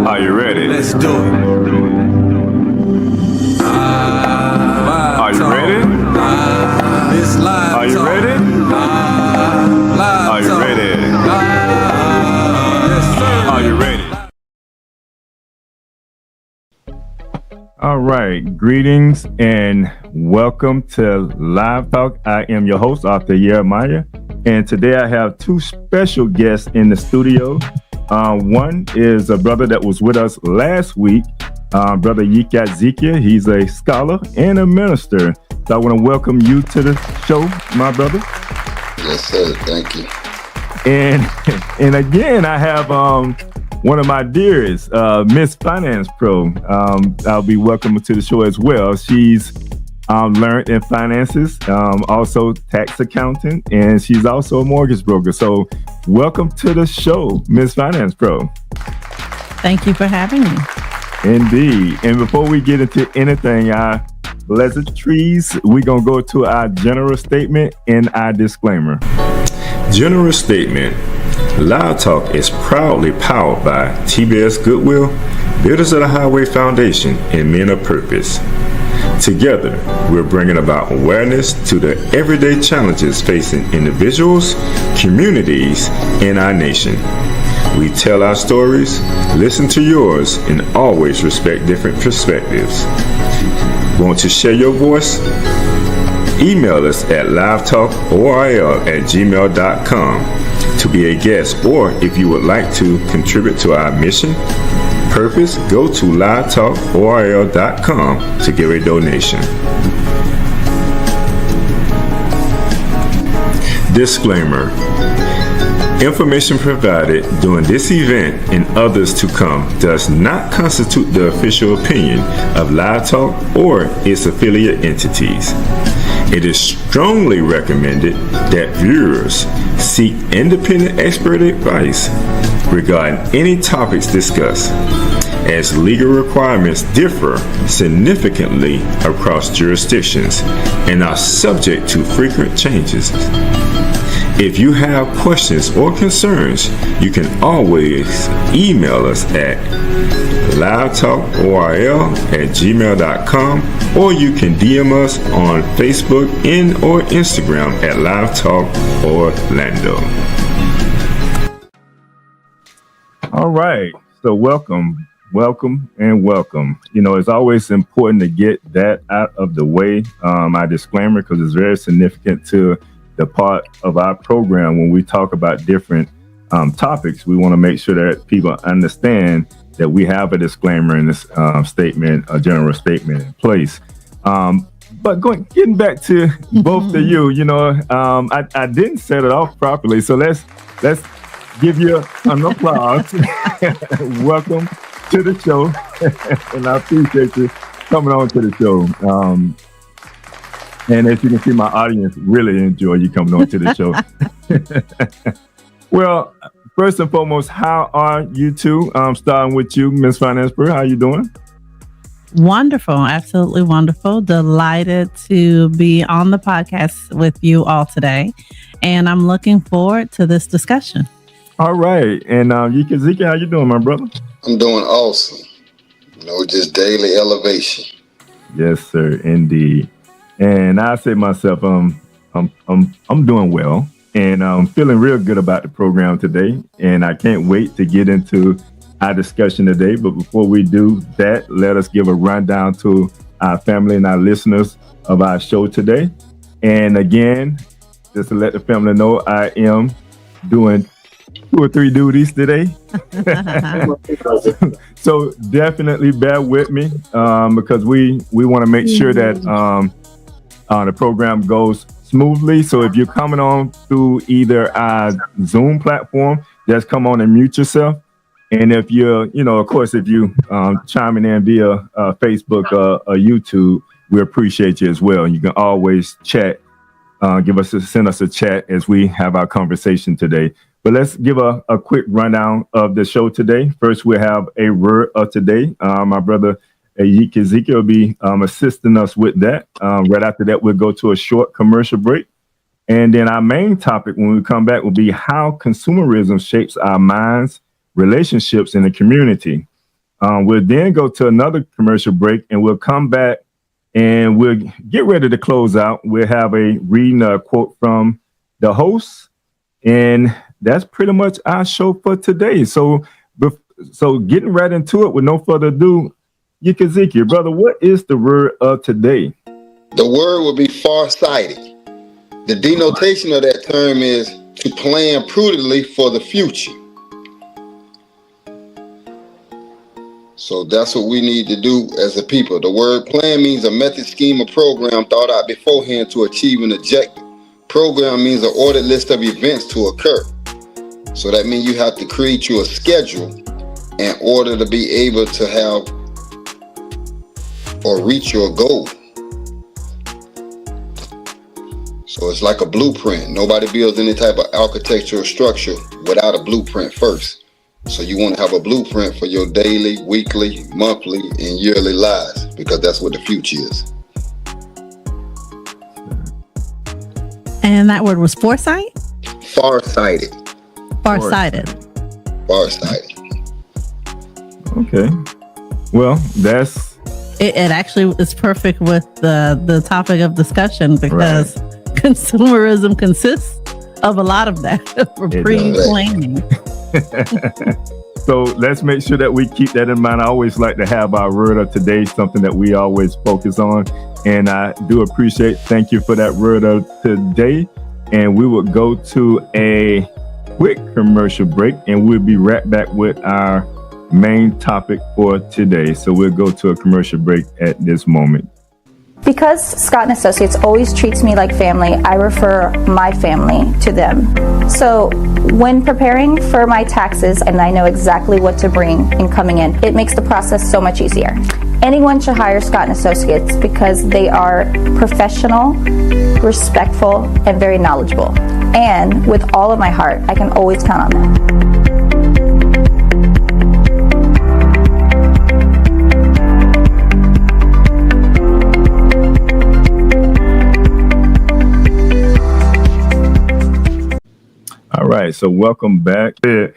Are you ready? Let's do it. Are you ready? This live Are you talk. ready? Live Are you talk. ready? Yes, sir. Are you ready? All right, greetings and welcome to Live Talk. I am your host, Arthur Jeremiah, and today I have two special guests in the studio. One is a brother that was with us last week, Brother Yikat Zekia. He's a scholar and a minister. So I want to welcome you to the show, my brother. Yes, sir. Thank you. And again, I have one of my dearest, Miss Finance Pro. I'll be welcoming to the show as well. She's learned in finances, also tax accountant, and she's also a mortgage broker. So welcome to the show, Miss Finance Pro. Thank you for having me. Indeed. And before we get into anything, our pleasantries, we're going to go to our general statement and our disclaimer. General statement. Live Talk is proudly powered by TBS Goodwill, Builders of the Highway Foundation, and Men of Purpose. Together, we're bringing about awareness to the everyday challenges facing individuals, communities, and our nation. We tell our stories, listen to yours, and always respect different perspectives. Want to share your voice? Email us at livetalkorl@gmail.com to be a guest, or if you would like to contribute to our mission, purpose, go to livetalkorl.com to give a donation. Disclaimer. Information provided during this event and others to come does not constitute the official opinion of Live Talk or its affiliate entities. It is strongly recommended that viewers seek independent expert advice regarding any topics discussed, as legal requirements differ significantly across jurisdictions and are subject to frequent changes. If you have questions or concerns, you can always email us at livetalkorl@gmail.com, or you can DM us on Facebook and or Instagram at Live Talk Orlando. All right, so welcome. You know, it's always important to get that out of the way, our disclaimer, because it's very significant to the part of our program when we talk about different topics. We want to make sure that people understand that we have a disclaimer in this statement, a general statement in place. But getting back to both of you, you know, I didn't set it off properly, so let's give you an applause. Welcome to the show, and I appreciate you coming on to the show. And as you can see, my audience really enjoy you coming on to the show. Well, first and foremost, how are you two? Starting with you, Ms. Finance Pro, how you doing? Wonderful. Absolutely wonderful. Delighted to be on the podcast with you all today. And I'm looking forward to this discussion. All right. And Zeke, how you doing, my brother? I'm doing awesome. You know, just daily elevation. Yes, sir. Indeed. And I say myself, I'm doing well, and I'm feeling real good about the program today. And I can't wait to get into our discussion today. But before we do that, let us give a rundown to our family and our listeners of our show today. And again, just to let the family know, I am doing 2 or 3 duties today. So definitely bear with me, because we want to make sure that the program goes smoothly. So if you're coming on through either our Zoom platform, just come on and mute yourself. And if you're, of course, if you chiming in via Facebook or YouTube, we appreciate you as well. And you can always chat, send us a chat as we have our conversation today. But let's give a quick rundown of the show today. First, we have a word of today. My brother Ezekiel will be assisting us with that. Right after that, we'll go to a short commercial break. And then our main topic when we come back will be how consumerism shapes our minds, relationships, and the community. We'll then go to another commercial break, and we'll come back and we'll get ready to close out. We'll have a reading a quote from the host, and that's pretty much our show for today. So getting right into it with no further ado, Ezekiel, brother, what is the word of today? The word will be farsighted. The denotation of that term is to plan prudently for the future. So that's what we need to do as a people. The word plan means a method, scheme, or program thought out beforehand to achieve an objective. Program means an ordered list of events to occur. So that means you have to create you a schedule in order to be able to have or reach your goal. So it's like a blueprint. Nobody builds any type of architectural structure without a blueprint first. So you want to have a blueprint for your daily, weekly, monthly, and yearly lives, because that's what the future is. And that word was foresight? Farsighted. Farsighted. Farsighted. Okay. Well, that's... It actually is perfect with the topic of discussion, because consumerism consists of a lot of that for pre-planning. So let's make sure that we keep that in mind. I always like to have our word of today, something that we always focus on. And I do appreciate, thank you for that word of today. And we will go to a quick commercial break, and we'll be right back with our main topic for today. So we'll go to a commercial break at this moment. Because Scott & Associates always treats me like family, I refer my family to them. So when preparing for my taxes and I know exactly what to bring in coming in, it makes the process so much easier. Anyone should hire Scott & Associates because they are professional, respectful, and very knowledgeable. And with all of my heart, I can always count on them. All right, so welcome back. This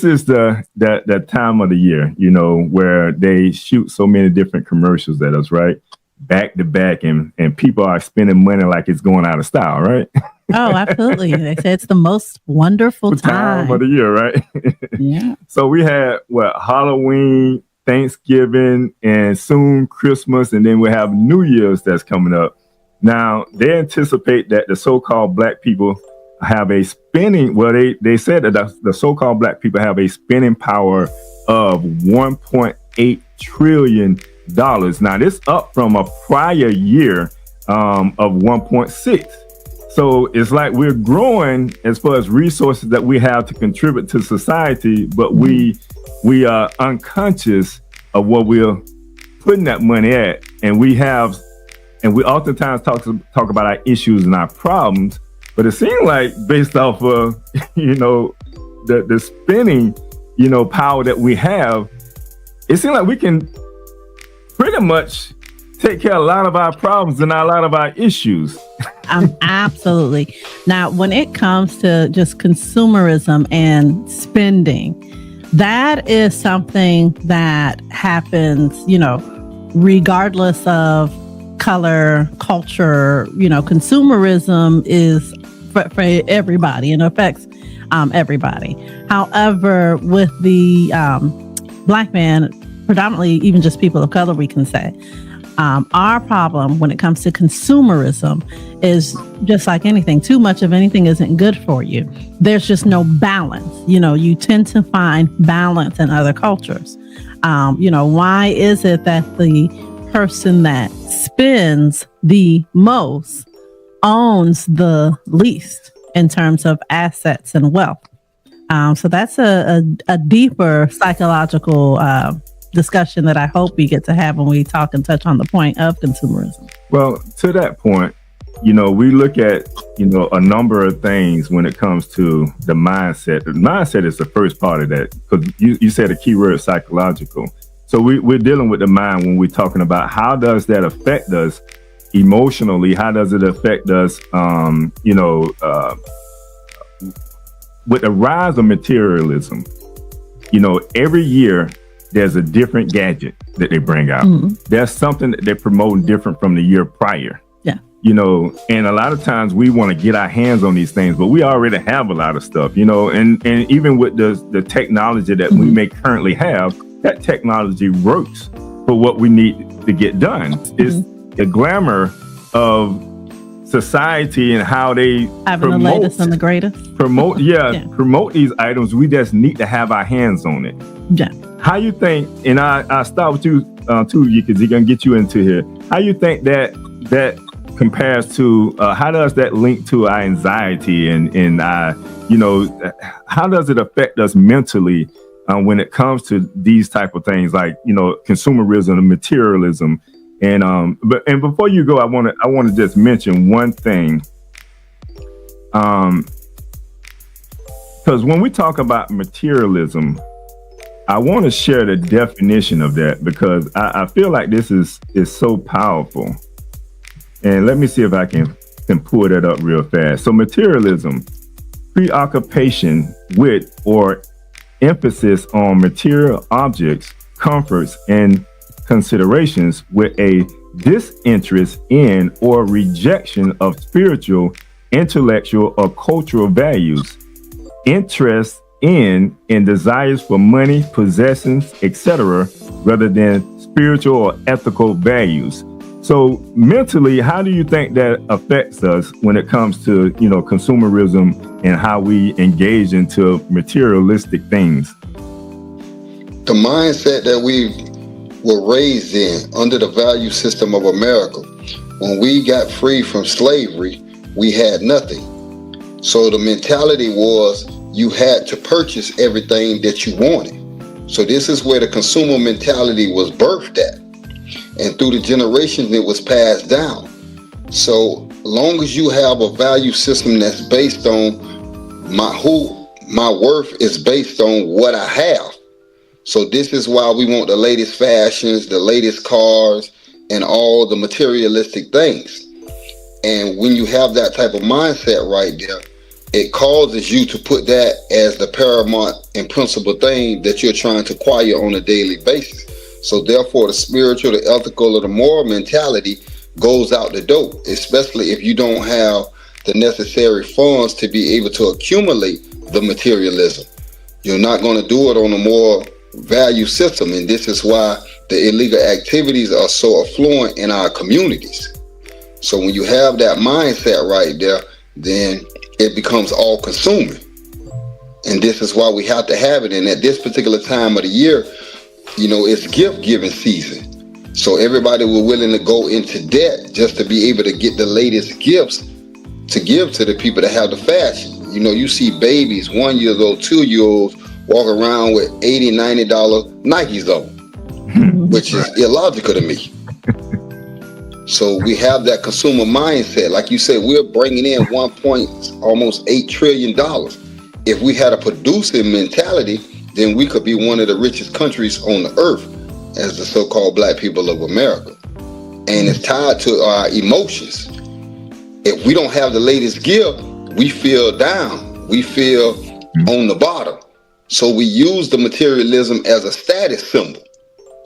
is that time of the year, where they shoot so many different commercials at us, right? Back to back, and people are spending money like it's going out of style, right? Oh, absolutely. They say it's the most wonderful time of the year, right? Yeah. So we had Halloween, Thanksgiving, and soon Christmas, and then we have New Year's that's coming up. Now, they anticipate that the so-called black people have a spending, they said that the so-called black people have a spending power of $1.8 trillion. Now, this up from a prior year of 1.6. So it's like we're growing as far as resources that we have to contribute to society, but we are unconscious of what we're putting that money at. And we oftentimes talk about our issues and our problems. But it seems like based off of, the spending, power that we have, it seems like we can pretty much take care of a lot of our problems and a lot of our issues. Absolutely. Now, when it comes to just consumerism and spending, that is something that happens, regardless of color, culture. Consumerism is for everybody and affects everybody. However, with the black man, predominantly even just people of color, we can say, our problem when it comes to consumerism is just like anything. Too much of anything isn't good for you. There's just no balance. You tend to find balance in other cultures. Why is it that the person that spends the most owns the least in terms of assets and wealth? So that's a deeper psychological discussion that I hope we get to have when we talk and touch on the point of consumerism. Well, to that point, we look at, a number of things when it comes to the mindset. The mindset is the first part of that, because you said a key word, psychological. So we're dealing with the mind when we're talking about how does that affect us emotionally? How does it affect us, with the rise of materialism? Every year there's a different gadget that they bring out. There's something that they're promoting different from the year prior. Yeah. You know, and a lot of times we want to get our hands on these things, but we already have a lot of stuff, you know, and even with the technology that we may currently have, that technology works for what we need to get done. It's the glamour of society and how they having the latest and the greatest. Promote these items. We just need to have our hands on it. Yeah. How you think, and I start with you too, because he's gonna get you into here. How you think that compares to how does that link to our anxiety and how does it affect us mentally when it comes to these type of things like consumerism and materialism? And before you go, I want to just mention one thing, because when we talk about materialism, I want to share the definition of that because I feel like this is so powerful. And let me see if I can pull that up real fast. So materialism, preoccupation with or emphasis on material objects, comforts, and considerations with a disinterest in or rejection of spiritual, intellectual, or cultural values, interest in and desires for money, possessions, etc., rather than spiritual or ethical values. So mentally, how do you think that affects us when it comes to, consumerism and how we engage into materialistic things? The mindset that we were raised in under the value system of America, when we got free from slavery, we had nothing. So the mentality was you had to purchase everything that you wanted. So this is where the consumer mentality was birthed at. And through the generations, it was passed down. So long as you have a value system that's based on my worth is based on what I have. So this is why we want the latest fashions, the latest cars, and all the materialistic things. And when you have that type of mindset right there, it causes you to put that as the paramount and principal thing that you're trying to acquire on a daily basis. So therefore, the spiritual, the ethical, or the moral mentality goes out the door, especially if you don't have the necessary funds to be able to accumulate the materialism. You're not going to do it on a more value system, and this is why the illegal activities are so affluent in our communities. So when you have that mindset right there, then it becomes all consuming, and this is why we have to have it. And at this particular time of the year, it's gift giving season, so everybody was willing to go into debt just to be able to get the latest gifts to give to the people that have the fashion. You see babies, 1 year old, 2 year olds walk around with $80, $90 Nikes on, which is illogical to me. So we have that consumer mindset. Like you said, we're bringing in almost $8 trillion. If we had a producing mentality, then we could be one of the richest countries on the earth as the so-called Black people of America. And it's tied to our emotions. If we don't have the latest gift, we feel down. We feel on the bottom. So we use the materialism as a status symbol.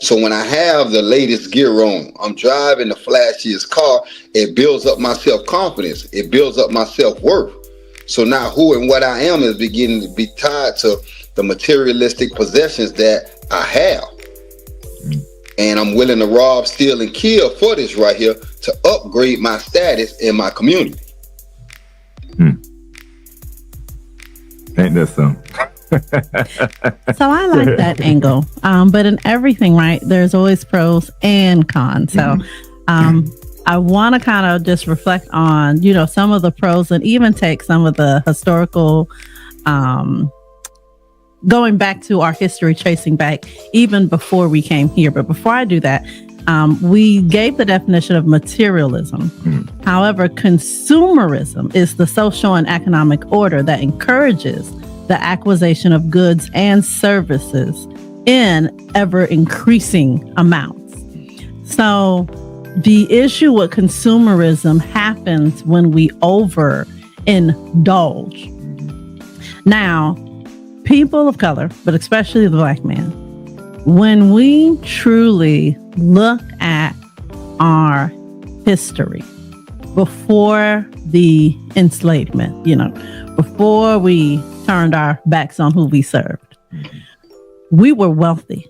So when I have the latest gear on, I'm driving the flashiest car, it builds up my self-confidence. It builds up my self-worth. So now who and what I am is beginning to be tied to the materialistic possessions that I have. And I'm willing to rob, steal, and kill for this right here to upgrade my status in my community. So Ain't that something? I like that angle. But in everything, right, there's always pros and cons. So I want to kind of just reflect on, some of the pros and even take some of the historical, going back to our history, tracing back even before we came here. But before I do that, we gave the definition of materialism. However, consumerism is the social and economic order that encourages the acquisition of goods and services in ever increasing amounts. So the issue with consumerism happens when we overindulge. Now, people of color, but especially the Black man, When we truly look at our history before the enslavement, before we turned our backs on who we served, we were wealthy.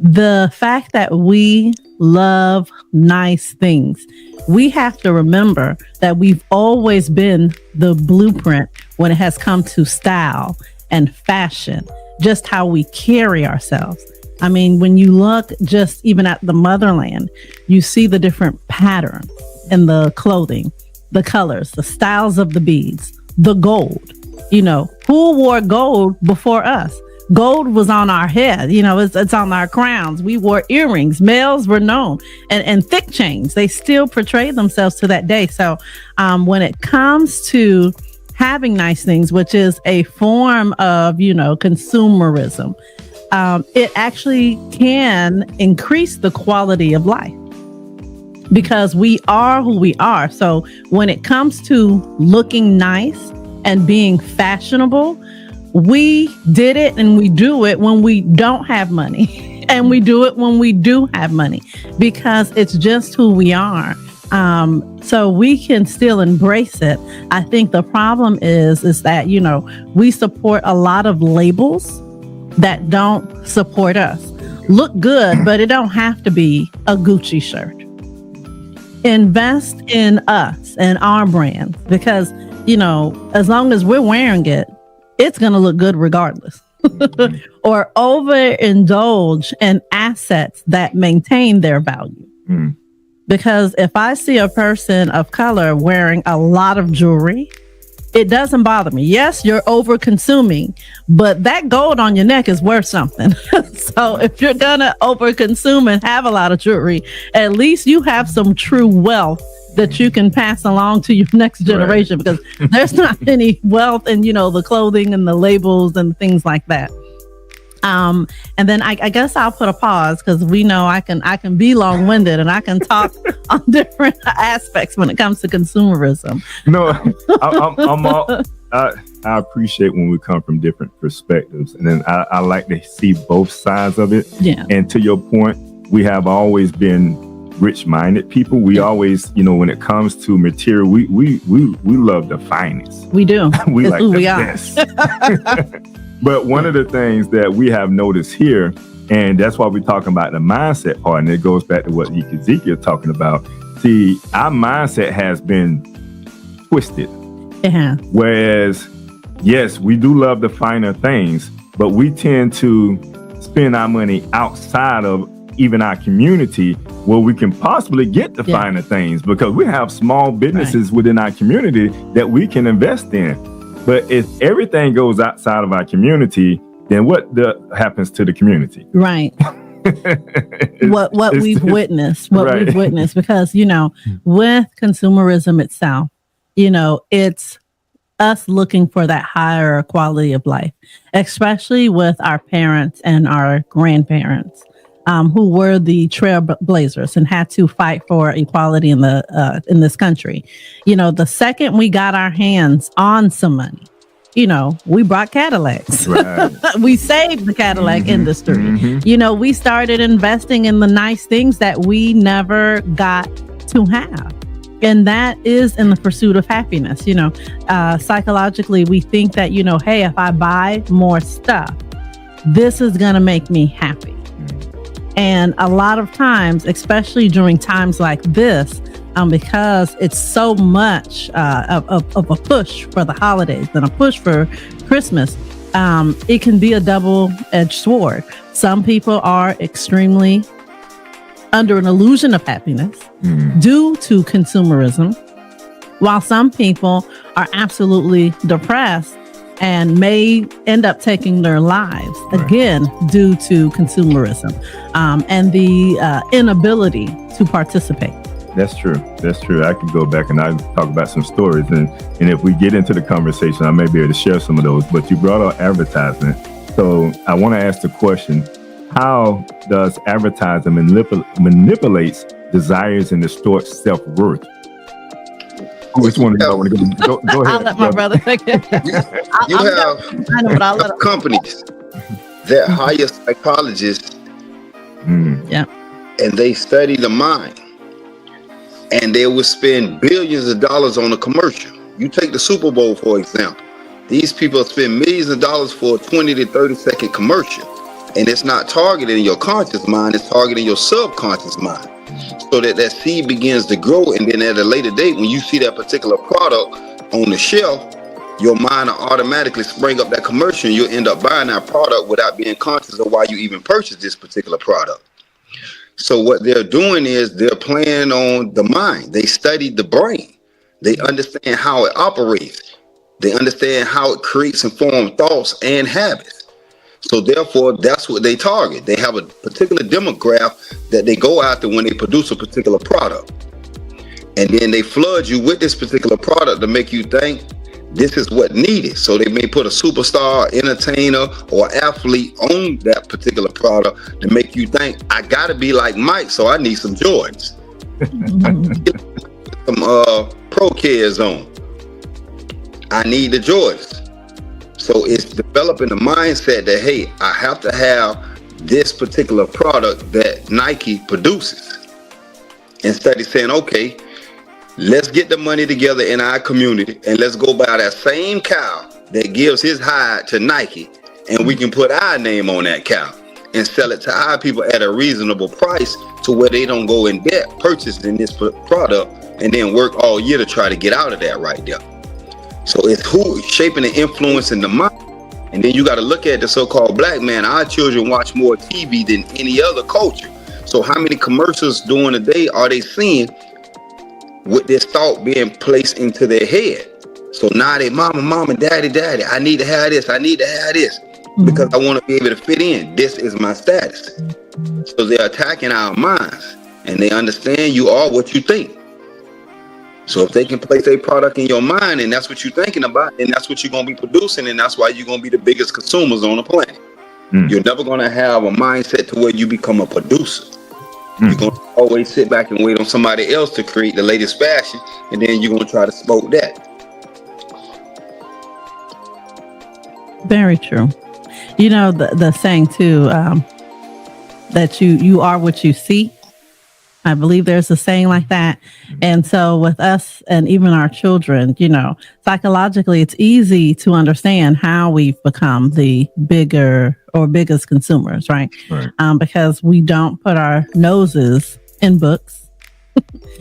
The fact that we love nice things, we have to remember that we've always been the blueprint when it has come to style and fashion, just how we carry ourselves. I mean, when you look just even at the motherland, you see the different patterns in the clothing, the colors, the styles of the beads, the gold. Who wore gold before us? Gold was on our head, it's on our crowns. We wore earrings. Males were known, and thick chains. They still portray themselves to that day. So when it comes to having nice things, which is a form of, consumerism, it actually can increase the quality of life because we are who we are. So when it comes to looking nice and being fashionable, we did it and we do it when we don't have money and we do it when we do have money because it's just who we are. So we can still embrace it. I think the problem is that, we support a lot of labels that don't support us. Look good, but it don't have to be a Gucci shirt. Invest in us and our brand because, as long as we're wearing it, it's going to look good regardless. Or overindulge in assets that maintain their value. Because if I see a person of color wearing a lot of jewelry, it doesn't bother me. Yes, you're over consuming, but that gold on your neck is worth something. So if you're going to over consume and have a lot of jewelry, at least you have some true wealth that you can pass along to your next generation, because there's not any wealth in, the clothing and the labels and things like that. And then I guess I'll put a pause because we know I can be long-winded and I can talk on different aspects when it comes to consumerism. No, I appreciate when we come from different perspectives, and then I like to see both sides of it. Yeah. And to your point, we have always been rich-minded people. We always, when it comes to material, we love the finest. We do. We it's like who the we are. best. But one of the things that we have noticed here, and that's why we're talking about the mindset part, and it goes back to what Ezekiel talking about. See, our mindset has been twisted. Yeah. Whereas, yes, we do love the finer things, but we tend to spend our money outside of even our community where we can possibly get the finer things, because we have small businesses within our community that we can invest in. But if everything goes outside of our community, then what happens to the community? Right. what we've witnessed, because, with consumerism itself, it's us looking for that higher quality of life, especially with our parents and our grandparents, who were the trailblazers and had to fight for equality in this country. The second we got our hands on some money, we brought Cadillacs. Right. We saved the Cadillac industry. Mm-hmm. We started investing in the nice things that we never got to have. And that is in the pursuit of happiness. Psychologically, we think that, hey, if I buy more stuff, this is going to make me happy. And a lot of times, especially during times like this, because it's so much of a push for the holidays and a push for Christmas, it can be a double-edged sword. Some people are extremely under an illusion of happiness due to consumerism, while some people are absolutely depressed and may end up taking their lives, again, due to consumerism and the inability to participate. That's true. I could go back and I talk about some stories, and if we get into the conversation, I may be able to share some of those. But you brought up advertisement, so I want to ask the question: how does advertising manipulates desires and distorts self-worth? Which one do you want to go ahead? I'll let my brother take it. You have companies They're higher psychologists, Yeah. and they study the mind. And they would spend billions of dollars on a commercial. You take the Super Bowl, for example. These people spend millions of dollars for a 20 to 30-second commercial. And it's not targeting your conscious mind, it's targeting your subconscious mind. So that seed begins to grow, and then at a later date, when you see that particular product on the shelf, your mind will automatically spring up that commercial, and you'll end up buying that product without being conscious of why you even purchased this particular product. So what they're doing is they're playing on the mind. They study the brain. They understand how it operates. They understand how it creates and forms thoughts and habits. So therefore, that's what they target. They have a particular demographic that they go after when they produce a particular product. And then they flood you with this particular product to make you think this is what needed. So they may put a superstar, entertainer, or athlete on that particular product to make you think, I gotta be like Mike, so I need some Jordans. Some Pro Kids on. I need the Jordans. So it's developing the mindset that, hey, I have to have this particular product that Nike produces. Instead of saying, okay, let's get the money together in our community and let's go buy that same cow that gives his hide to Nike, and we can put our name on that cow and sell it to our people at a reasonable price to where they don't go in debt purchasing this product and then work all year to try to get out of that right there. So it's who shaping and influencing the mind. And then you got to look at the so-called black man. Our children watch more TV than any other culture. So how many commercials during the day are they seeing with this thought being placed into their head? So now they mama, daddy, I need to have this, because I want to be able to fit in. This is my status. So they're attacking our minds, and they understand you are what you think. So if they can place a product in your mind and that's what you're thinking about, and that's what you're going to be producing, and that's why you're going to be the biggest consumers on the planet. You're never going to have a mindset to where you become a producer. You're going to always sit back and wait on somebody else to create the latest fashion, and then you're going to try to smoke that. Very true. You know, the saying too, that you are what you see. I believe there's a saying like that. And so with us and even our children, you know, psychologically, it's easy to understand how we've become the bigger or biggest consumers, right? Because we don't put our noses in books.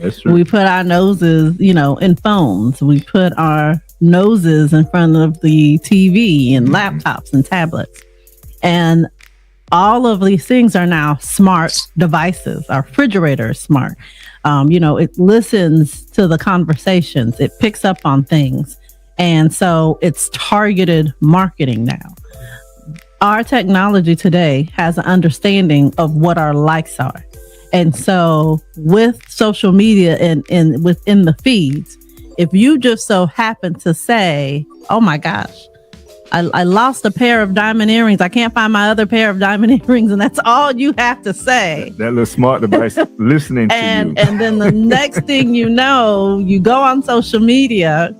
That's true. We put our noses, you know, in phones. We put our noses in front of the TV and laptops and tablets. And all of these things are now smart devices. Our refrigerator is smart. You know, it listens to the conversations. It picks up on things. And so it's targeted marketing now. Our technology today has an understanding of what our likes are. And so with social media and within the feeds, if you just so happen to say, oh my gosh, I lost a pair of diamond earrings. I can't find my other pair of diamond earrings. And that's all you have to say. That little smart device listening to you. And then the next thing you know, you go on social media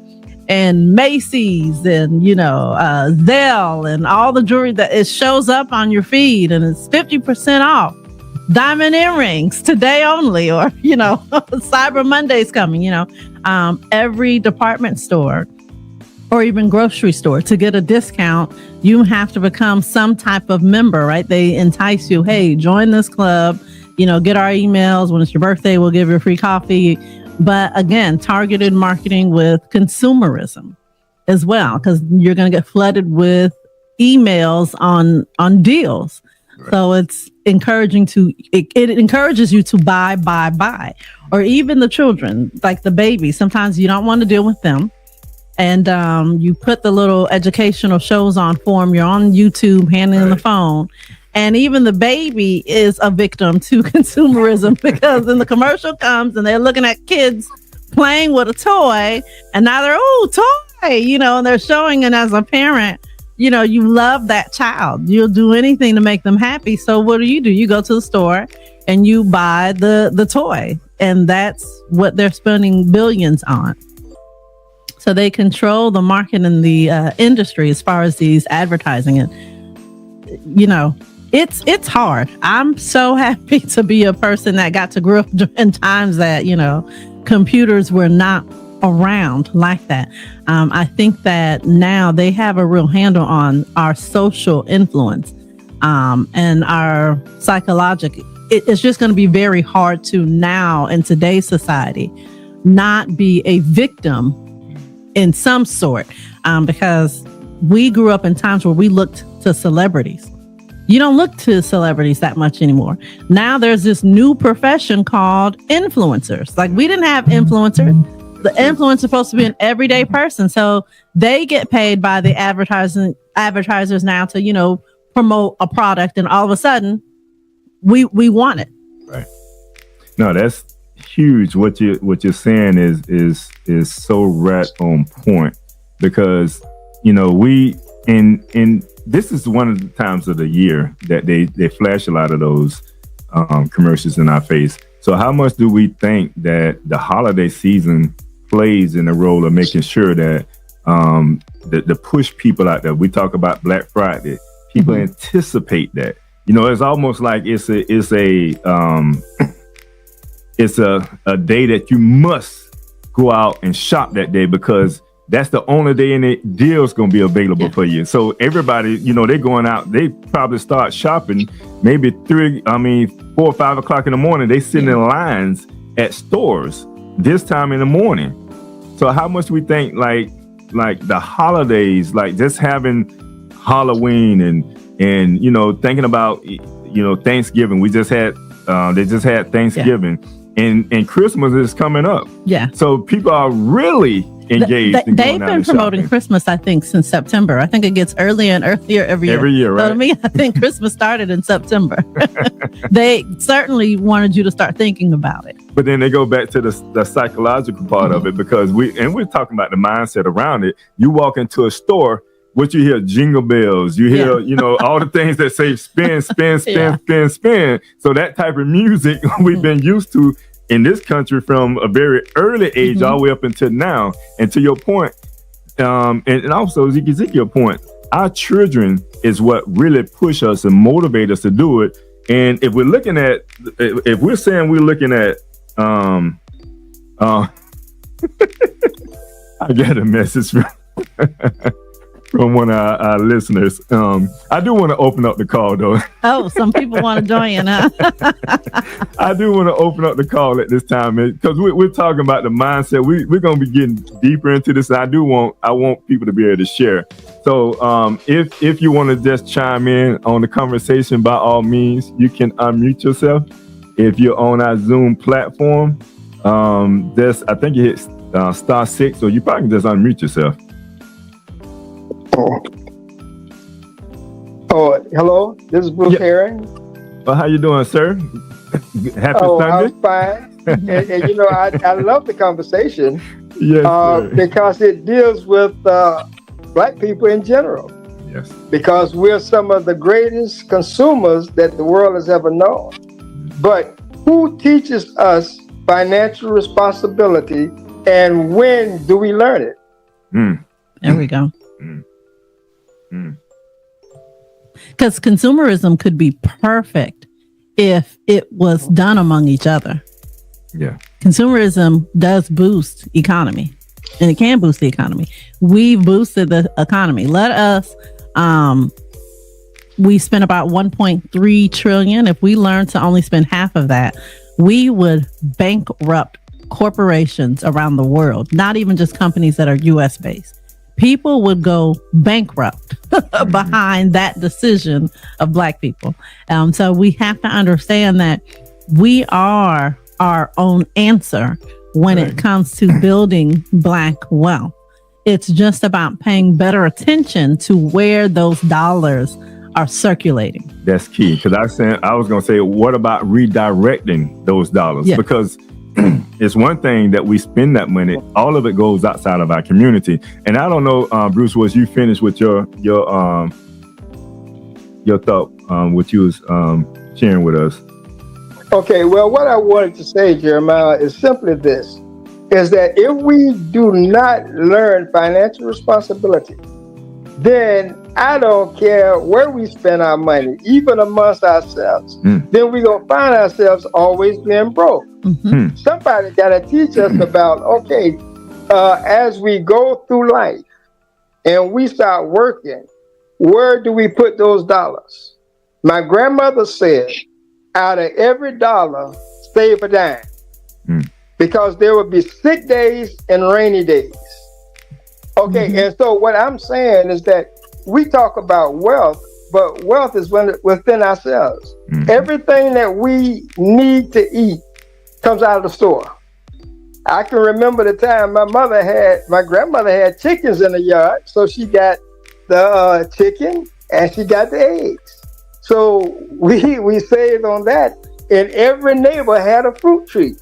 and Macy's and, you know, Zelle and all the jewelry that it shows up on your feed, and it's 50% off. Diamond earrings today only, or, you know, Cyber Monday's coming, you know, every department store or even grocery store, to get a discount, you have to become some type of member, right? They entice you, hey, join this club, you know, get our emails. When it's your birthday, we'll give you a free coffee. But again, targeted marketing with consumerism as well, because you're going to get flooded with emails on deals. Right. So it's encouraging it encourages you to buy, or even the children, like the babies. Sometimes you don't want to deal with them. And you put the little educational shows on for them. You're on YouTube, handing the phone. And even the baby is a victim to consumerism, because then the commercial comes and they're looking at kids playing with a toy. And now they're, toy, you know, and they're showing it. As a parent, you know, you love that child. You'll do anything to make them happy. So what do? You go to the store and you buy the toy. And that's what they're spending billions on. So they control the market and the industry as far as these advertising. And it's hard. I'm so happy to be a person that got to grow up in times that, computers were not around like that. I think that now they have a real handle on our social influence and our psychological. It's just going to be very hard to now in today's society not be a victim in some sort because we grew up in times where we looked to celebrities. You don't look to celebrities that much anymore. Now there's this new profession called influencers. Like we didn't have influencers. The influencer is supposed to be an everyday person. So they get paid by the advertisers now to, promote a product. And all of a sudden we want it. Right. No, that's huge. What you're saying is so right on point because, this is one of the times of the year that they flash a lot of those commercials in our face. So how much do we think that the holiday season plays in the role of making sure that the push people out there? We talk about Black Friday. People anticipate that. It's almost like it's a day that you must go out and shop that day because that's the only day any deal's going to be available for you. So everybody, they're going out. They probably start shopping maybe 4 or 5 o'clock in the morning. They sitting in lines at stores this time in the morning. So how much we think like the holidays, like just having Halloween and thinking about Thanksgiving. We just had they just had Thanksgiving and Christmas is coming up. Yeah. So people are really engaged. They've been promoting Christmas, I think, since September. I think it gets earlier and earlier every year. Every year, right? So to me, I think Christmas started in September. They certainly wanted you to start thinking about it. But then they go back to the psychological part of it because we're talking about the mindset around it. You walk into a store, what you hear, jingle bells. You hear, all the things that say spin, spin, spin, spin, spin. So that type of music we've been used to in this country from a very early age all the way up until now. And to your point, and also Ezekiel's point, our children is what really push us and motivate us to do it. And if we're looking at, if we're saying we're looking at, I got a message from one of our listeners. I do want to open up the call though. Oh, some people want to join in, huh? I do want to open up the call at this time because we're talking about the mindset. We're going to be getting deeper into this. I want people to be able to share. So if you want to just chime in on the conversation, by all means, you can unmute yourself. If you're on our Zoom platform, I think you hit *6, so you probably can just unmute yourself. Oh, hello. This is Bruce Herring. Well, how you doing, sir? Happy Sunday. I'm fine. and I love the conversation. Yes, because it deals with Black people in general. Yes. Because we're some of the greatest consumers that the world has ever known. But who teaches us financial responsibility, and when do we learn it? There we go. Because consumerism could be perfect if it was done among each other. Yeah. Consumerism does boost economy, and it can boost the economy. We've boosted the economy. Let us, we spent about 1.3 trillion. If we learned to only spend half of that, we would bankrupt corporations around the world, not even just companies that are US based. People would go bankrupt behind that decision of Black people. So we have to understand that we are our own answer when it comes to building Black wealth. It's just about paying better attention to where those dollars are circulating. That's key. Because I was going to say, what about redirecting those dollars? Yeah. Because it's one thing that we spend that money, all of it goes outside of our community. And I don't know, Bruce, was you finished with your thought, what you was sharing with us? Okay, well, what I wanted to say, Jeremiah, is simply this, is that if we do not learn financial responsibility, then I don't care where we spend our money, even amongst ourselves. Then we're going to find ourselves always being broke. Somebody got to teach us about, okay, as we go through life and we start working, where do we put those dollars? My grandmother said, out of every dollar, save a dime. Because there will be sick days and rainy days. Okay, and so what I'm saying is that we talk about wealth, but wealth is within ourselves. Everything that we need to eat comes out of the store. I can remember the time my grandmother had chickens in the yard, so she got the chicken and she got the eggs. So we saved on that, and every neighbor had a fruit tree.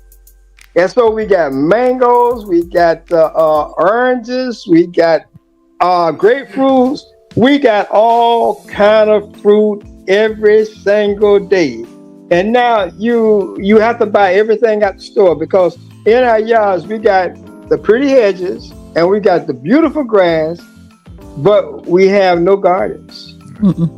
And so we got mangoes, we got oranges, we got grapefruits. We got all kind of fruit every single day. And now you have to buy everything at the store, because in our yards we got the pretty hedges and we got the beautiful grass, but we have no gardens.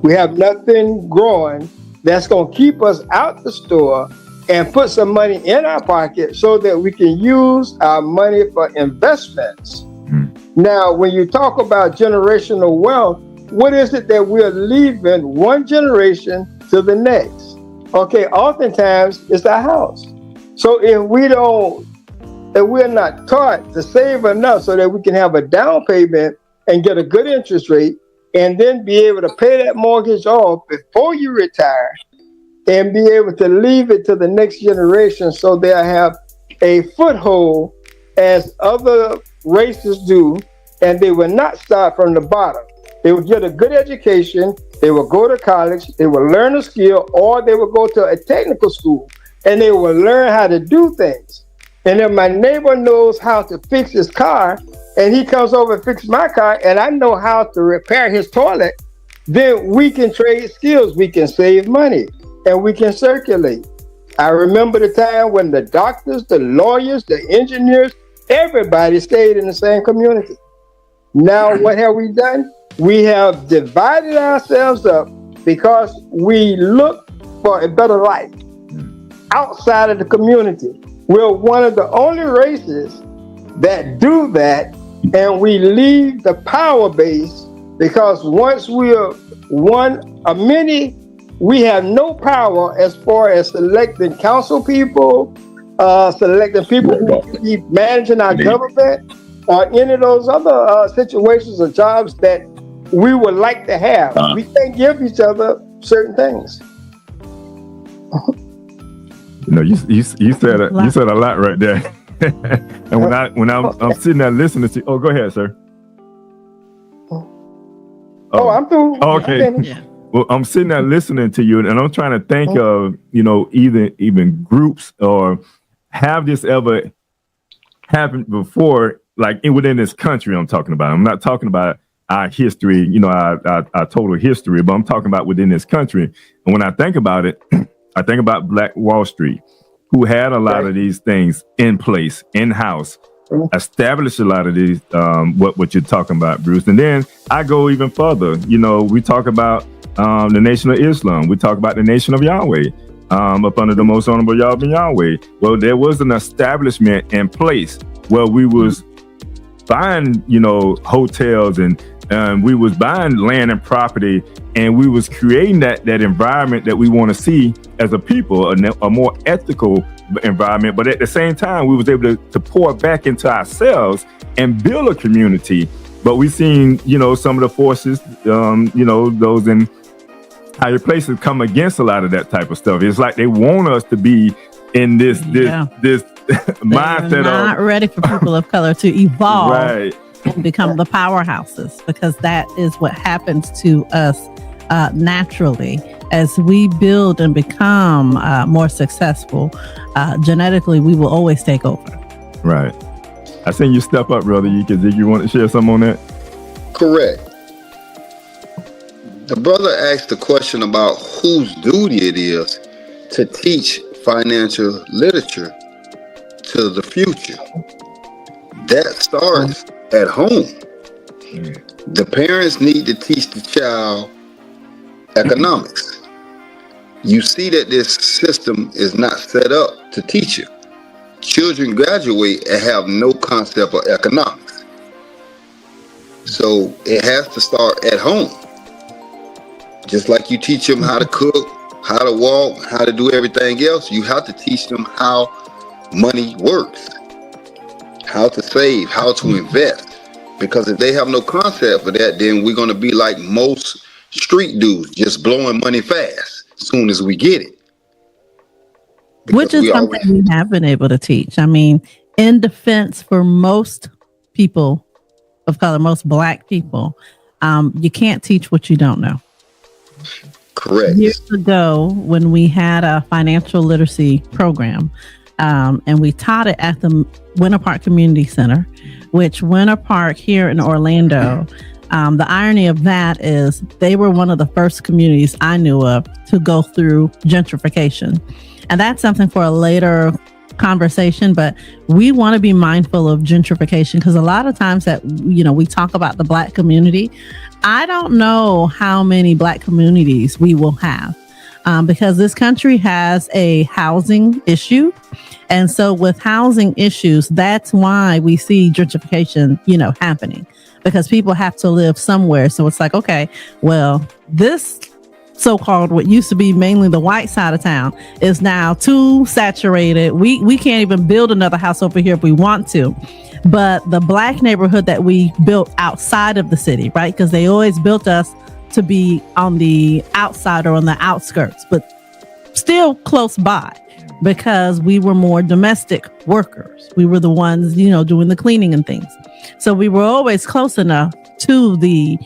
We have nothing growing that's going to keep us out the store and put some money in our pocket so that we can use our money for investments. Now, when you talk about generational wealth, what is it that we're leaving one generation to the next? Okay, oftentimes it's our house. So if we're not taught to save enough so that we can have a down payment and get a good interest rate, and then be able to pay that mortgage off before you retire, and be able to leave it to the next generation so they'll have a foothold as other races do, and they will not start from the bottom. They will get a good education, they will go to college, they will learn a skill, or they will go to a technical school, and they will learn how to do things. And if my neighbor knows how to fix his car, and he comes over and fixes my car, and I know how to repair his toilet, then we can trade skills, we can save money, and we can circulate. I remember the time when the doctors, the lawyers, the engineers, everybody stayed in the same community. Now what have we done? We have divided ourselves up because we look for a better life outside of the community. We're one of the only races that do that, and we leave the power base, because once we are one of many, we have no power as far as selecting council people, selecting people who will be managing our government, or any of those other situations or jobs that we would like to have. We can't give each other certain things. You know, you said a lot right there. And when I'm sitting there listening to you, go ahead, sir. I'm through. Oh, okay. Well, I'm sitting there listening to you, and I'm trying to think of, even groups, or have this ever happened before, like within this country I'm talking about. I'm not talking about our history, our total history, but I'm talking about within this country. And when I think about it, I think about Black Wall Street, who had a lot of these things in place, in-house, established a lot of these, what you're talking about, Bruce. And then I go even further. We talk about the Nation of Islam. We talk about the Nation of Yahweh, up under the Most Honorable Yahweh. Well, there was an establishment in place where we was buying, hotels, and we was buying land and property, and we was creating that environment that we want to see as a people, a more ethical environment. But at the same time, we was able to pour back into ourselves and build a community. But we seen, some of the forces, those in higher places come against a lot of that type of stuff. It's like they want us to be in this mindset. They're not ready for people of color to evolve, right, and become the powerhouses, because that is what happens to us naturally as we build and become more successful. Genetically, we will always take over. Right. I seen you step up, brother. You want to share something on that? Correct. The brother asked the question about whose duty it is to teach financial literature to the future. That starts at home. The parents need to teach the child economics. You see that this system is not set up to teach you. Children graduate and have no concept of economics. So it has to start at home. Just like you teach them how to cook, how to walk, how to do everything else, you have to teach them how money works, how to save, how to invest. Because if they have no concept for that, then we're going to be like most street dudes, just blowing money fast as soon as we get it. Which is something we have been able to teach. I mean, in defense for most people of color, most Black people, you can't teach what you don't know. Correct. Years ago, when we had a financial literacy program, and we taught it at the Winter Park Community Center, which Winter Park here in Orlando, the irony of that is they were one of the first communities I knew of to go through gentrification. And that's something for a later conversation, but we want to be mindful of gentrification because a lot of times that, we talk about the Black community. I don't know how many Black communities we will have because this country has a housing issue. And so with housing issues, that's why we see gentrification, happening because people have to live somewhere. So it's like, okay, well, this so-called what used to be mainly the white side of town is now too saturated. We can't even build another house over here if we want to. But the Black neighborhood that we built outside of the city, right? Because they always built us to be on the outside or on the outskirts, but still close by because we were more domestic workers. We were the ones, doing the cleaning and things. So we were always close enough to the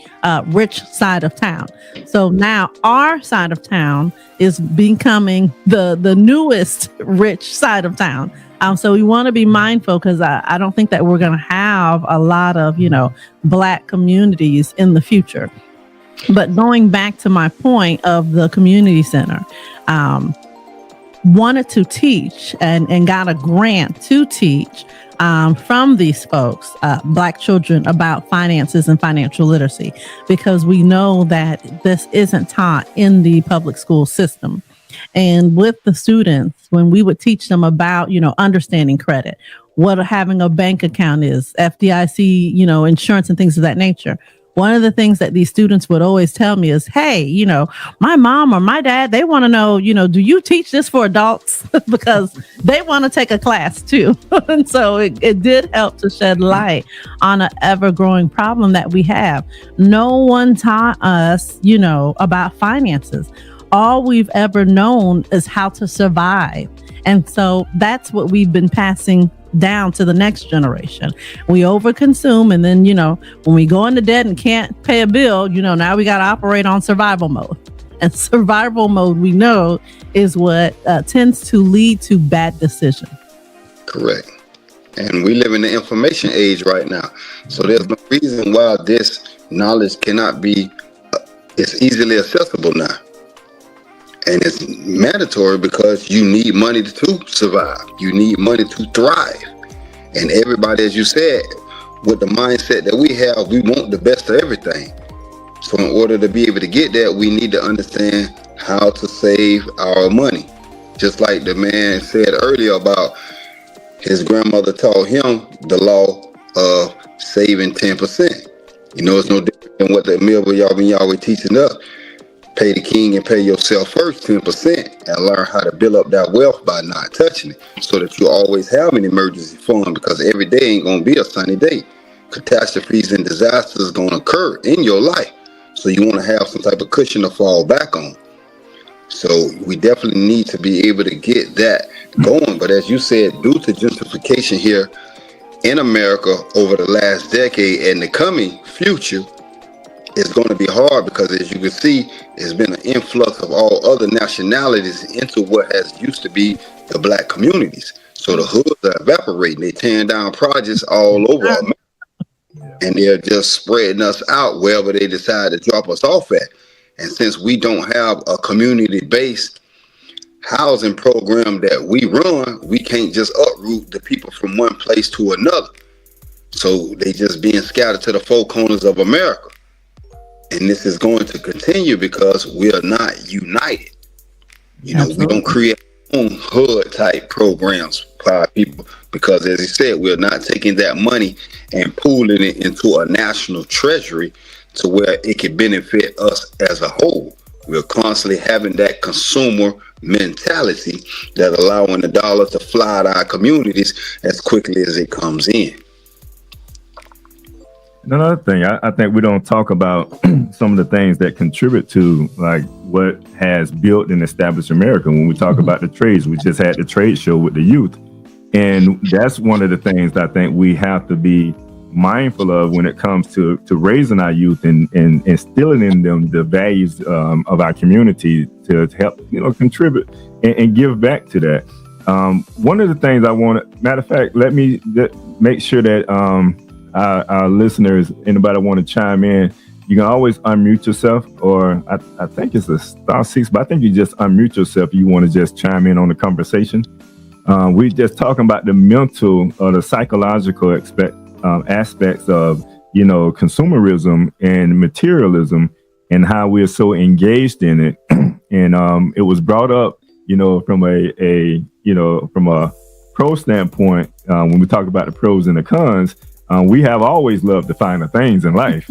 rich side of town. So now our side of town is becoming the newest rich side of town. So we want to be mindful because I don't think that we're going to have a lot of, Black communities in the future. But going back to my point of the community center, wanted to teach and got a grant to teach from these folks, Black children, about finances and financial literacy, because we know that this isn't taught in the public school system. And with the students, when we would teach them about, understanding credit, what having a bank account is, FDIC, insurance and things of that nature. One of the things that these students would always tell me is, hey, my mom or my dad, they want to know, do you teach this for adults? Because they want to take a class too. And so it did help to shed light on an ever-growing problem that we have. No one taught us, about finances. All we've ever known is how to survive. And so that's what we've been passing down to the next generation. We overconsume, and then when we go into debt and can't pay a bill, now we got to operate on survival mode. And survival mode, we know, is what tends to lead to bad decisions. Correct. And we live in the information age right now, so there's no reason why this knowledge cannot be it's easily accessible now. And it's mandatory because you need money to survive. You need money to thrive. And everybody, as you said, with the mindset that we have, we want the best of everything. So in order to be able to get that, we need to understand how to save our money. Just like the man said earlier about his grandmother taught him the law of saving 10%. It's no different than what the Mill y'all been always teaching us. Pay the king and pay yourself first 10% and learn how to build up that wealth by not touching it so that you always have an emergency fund, because every day ain't going to be a sunny day. Catastrophes and disasters going to occur in your life. So you want to have some type of cushion to fall back on. So we definitely need to be able to get that going. But as you said, due to gentrification here in America over the last decade and the coming future, it's going to be hard because, as you can see, there's been an influx of all other nationalities into what has used to be the Black communities. So the hoods are evaporating. They're tearing down projects all over America. And they're just spreading us out wherever they decide to drop us off at. And since we don't have a community-based housing program that we run, we can't just uproot the people from one place to another. So they just being scattered to the four corners of America. And this is going to continue because we are not united. You know, we don't create our own hood type programs for our people because, as you said, we're not taking that money and pooling it into a national treasury to where it can benefit us as a whole. We're constantly having that consumer mentality that allowing the dollar to fly to our communities as quickly as it comes in. Another thing, I think we don't talk about some of the things that contribute to like what has built and established America. When we talk about the trades, we just had the trade show with the youth. And that's one of the things that I think we have to be mindful of when it comes to raising our youth and instilling in them the values of our community to help, contribute and give back to that. One of the things I want, matter of fact, let me make sure that our listeners, anybody want to chime in, you can always unmute yourself, or I think it's a *6, but I think you just unmute yourself if you want to just chime in on the conversation. We're just talking about the mental or the psychological aspects of, consumerism and materialism and how we're so engaged in it. And it was brought up, from from a pro standpoint, when we talk about the pros and the cons. We have always loved the finer things in life,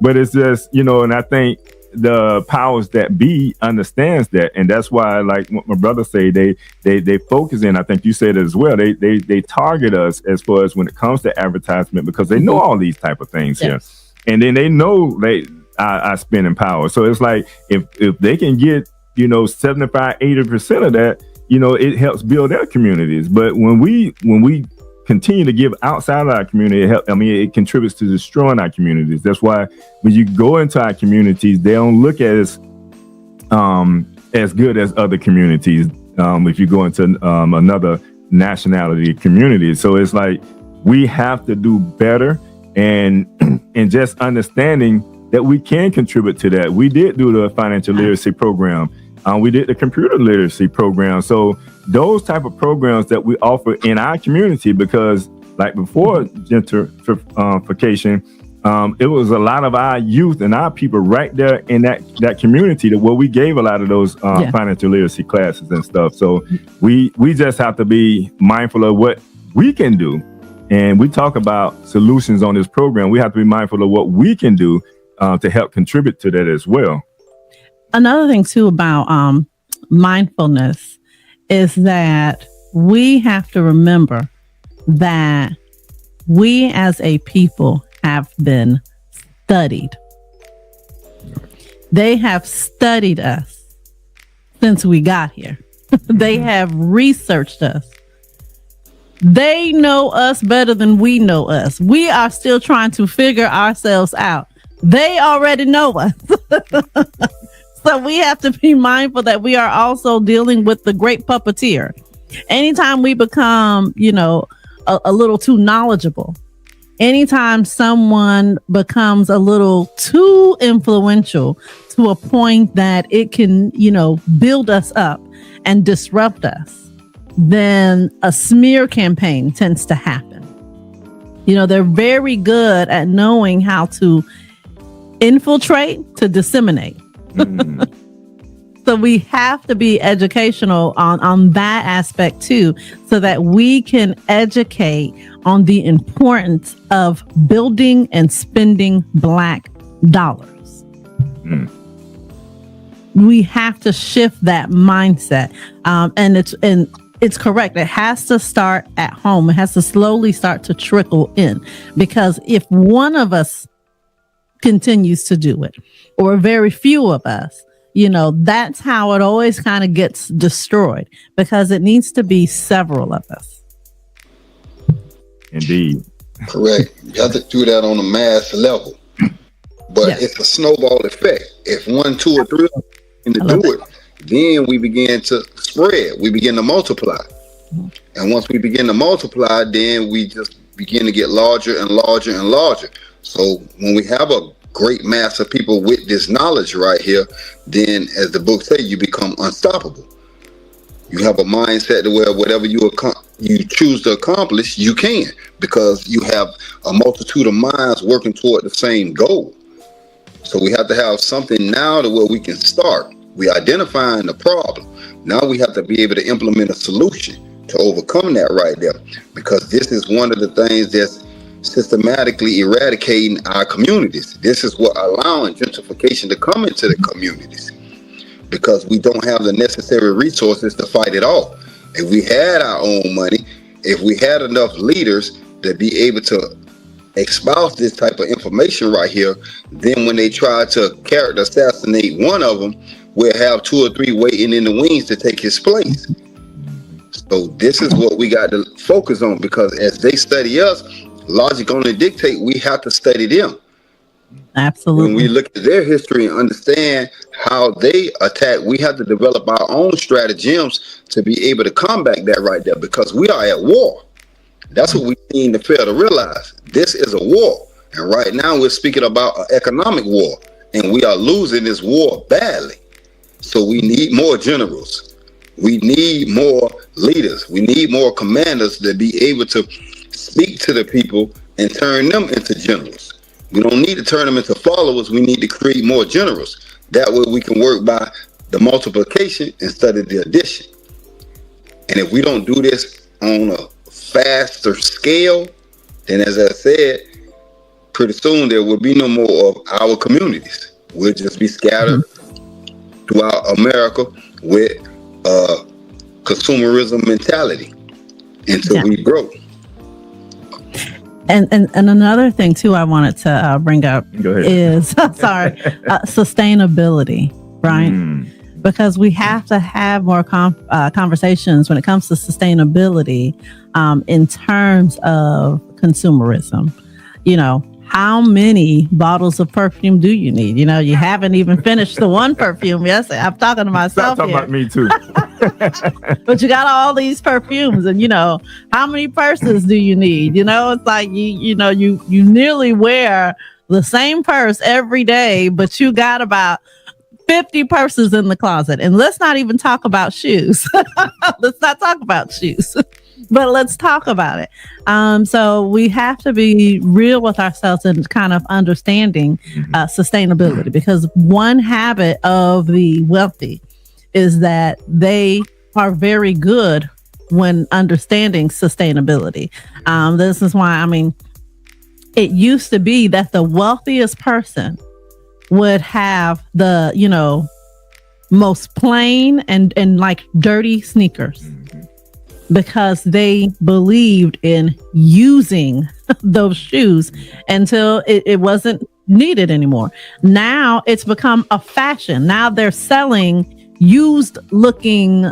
but it's just, and I think the powers that be understands that. And that's why, like what my brother say, they focus in, I think you said it as well. They target us as far as when it comes to advertisement, because they know all these type of things here. And then they know I spending power. So it's like, if they can get, 75, 80% of that, it helps build their communities. But when we continue to give outside of our community, it contributes to destroying our communities. That's why when you go into our communities, they don't look at us as good as other communities if you go into another nationality community. So it's like we have to do better and just understanding that we can contribute to that. We did do the financial literacy program. We did the computer literacy program. So those type of programs that we offer in our community, because like before gentrification, it was a lot of our youth and our people right there in that community where we gave a lot of those financial literacy classes and stuff. So we just have to be mindful of what we can do. And we talk about solutions on this program. We have to be mindful of what we can do to help contribute to that as well. Another thing too about mindfulness is that we have to remember that we as a people have been studied. They have studied us since we got here. They have researched us. They know us better than we know us. We are still trying to figure ourselves out. They already know us. So we have to be mindful that we are also dealing with the great puppeteer. Anytime we become, a little too knowledgeable, anytime someone becomes a little too influential to a point that it can, build us up and disrupt us, then a smear campaign tends to happen. They're very good at knowing how to infiltrate to disseminate. So we have to be educational on that aspect too, so that we can educate on the importance of building and spending Black dollars. We have to shift that mindset, and it's correct. It has to start at home. It has to slowly start to trickle in, because if one of us continues to do it, or very few of us, that's how it always kind of gets destroyed, because it needs to be several of us. Indeed. Correct. You have to do that on a mass level. But it's a snowball effect. If 1, 2, or 3 to do it, then we begin to spread. We begin to multiply. And once we begin to multiply, then we just begin to get larger and larger and larger. So when we have a great mass of people with this knowledge right here, then as the book says, you become unstoppable. You have a mindset to where whatever you you choose to accomplish, you can, because you have a multitude of minds working toward the same goal. So we have to have something now to where we can start. We identifying the problem. Now we have to be able to implement a solution to overcome that right there, because this is one of the things that's systematically eradicating our communities. This is what allowing gentrification to come into the communities, because we don't have the necessary resources to fight it off. If we had our own money, if we had enough leaders to be able to espouse this type of information right here, then when they try to character assassinate one of them, we'll have 2 or 3 waiting in the wings to take his place. So this is what we got to focus on, because as they study us, logic only dictate we have to study them. Absolutely. When we look at their history and understand how they attack, we have to develop our own stratagems to be able to combat that right there, because we are at war. That's what we seem to fail to realize. This is a war. And right now we're speaking about an economic war, and we are losing this war badly. So we need more generals. We need more leaders. We need more commanders to be able to speak to the people and turn them into generals. We don't need to turn them into followers. We need to create more generals. That way we can work by the multiplication instead of the addition. And if we don't do this on a faster scale, then as I said, pretty soon there will be no more of our communities. We'll just be scattered throughout America with consumerism mentality until we grow. And another thing too I wanted to bring up is sustainability, right? Because we have to have more conversations when it comes to sustainability in terms of consumerism. You know, how many bottles of perfume do you need? You know, you haven't even finished the one perfume. Yes, I'm talking to myself. Stop talking about me too. But you got all these perfumes, and you know, how many purses do you need? You know, it's like you nearly wear the same purse every day, but you got about 50 purses in the closet. And let's not even talk about shoes. Let's not talk about shoes. But let's talk about it. So we have to be real with ourselves and kind of understanding sustainability, because one habit of the wealthy is that they are very good when understanding sustainability. This is why, I mean, it used to be that the wealthiest person would have the, you know, most plain and like dirty sneakers, because they believed in using those shoes until it wasn't needed anymore. Now it's become a fashion. Now they're selling used looking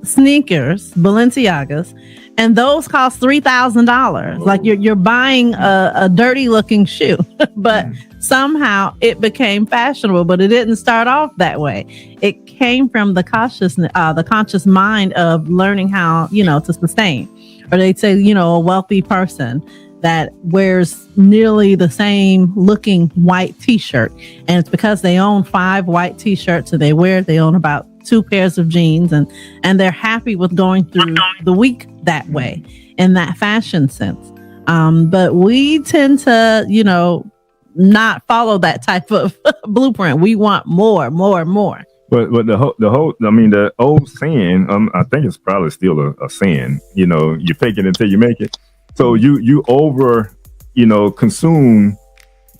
sneakers, Balenciagas, and those cost $3,000. Like you're buying a dirty looking shoe, but somehow it became fashionable. But it didn't start off that way. It came from the conscious mind of learning how, you know, to sustain. Or they'd say, you know, a wealthy person that wears nearly the same looking white t-shirt, and it's because they own 5 white t-shirts, and they own about 2 pairs of jeans, and they're happy with going through the week that way, in that fashion sense. But we tend to, you know, not follow that type of blueprint. We want more. But the whole, I mean, the old saying, I think it's probably still a saying, you know, you fake it until you make it. So you over, you know, consume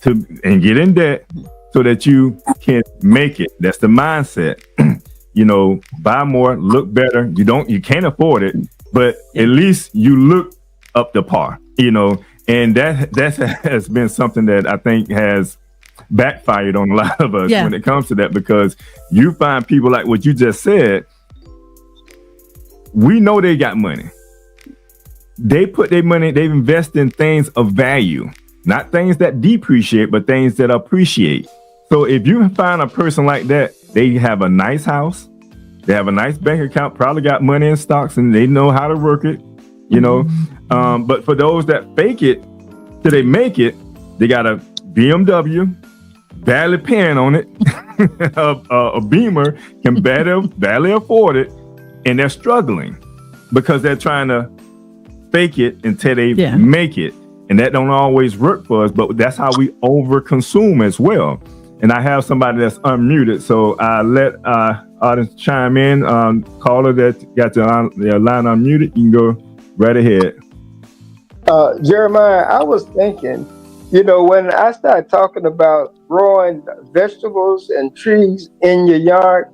and get in debt so that you can make it. That's the mindset. You know, buy more, look better. You can't afford it, but at least you look up to par, you know, and that has been something that I think has backfired on a lot of us when it comes to that, because you find people like what you just said. We know they got money. They put their money, they invest in things of value, not things that depreciate, but things that appreciate. So if you find a person like that, they have a nice house, they have a nice bank account, probably got money in stocks, and they know how to work it, you know. But for those that fake it till they make it, they got a BMW, barely paying on it, a Beamer, can barely afford it, and they're struggling because they're trying to fake it until they Yeah. make it. And that don't always work for us, but that's how we overconsume as well. And I have somebody that's unmuted, so I let audience chime in. Caller that got your line unmuted, you can go right ahead. Jeremiah, I was thinking, when I started talking about growing vegetables and trees in your yard,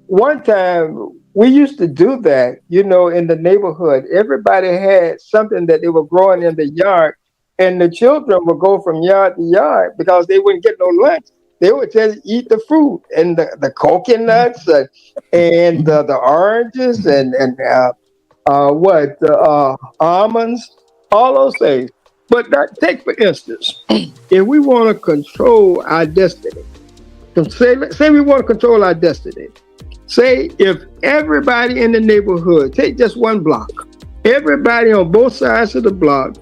one time we used to do that, in the neighborhood. Everybody had something that they were growing in the yard, and the children would go from yard to yard because they wouldn't get no lunch. They would just eat the fruit and the coconuts and the oranges and almonds, all those things. But take for instance, if we want to control our destiny, say we want to control our destiny. Say if everybody in the neighborhood, take just one block, everybody on both sides of the block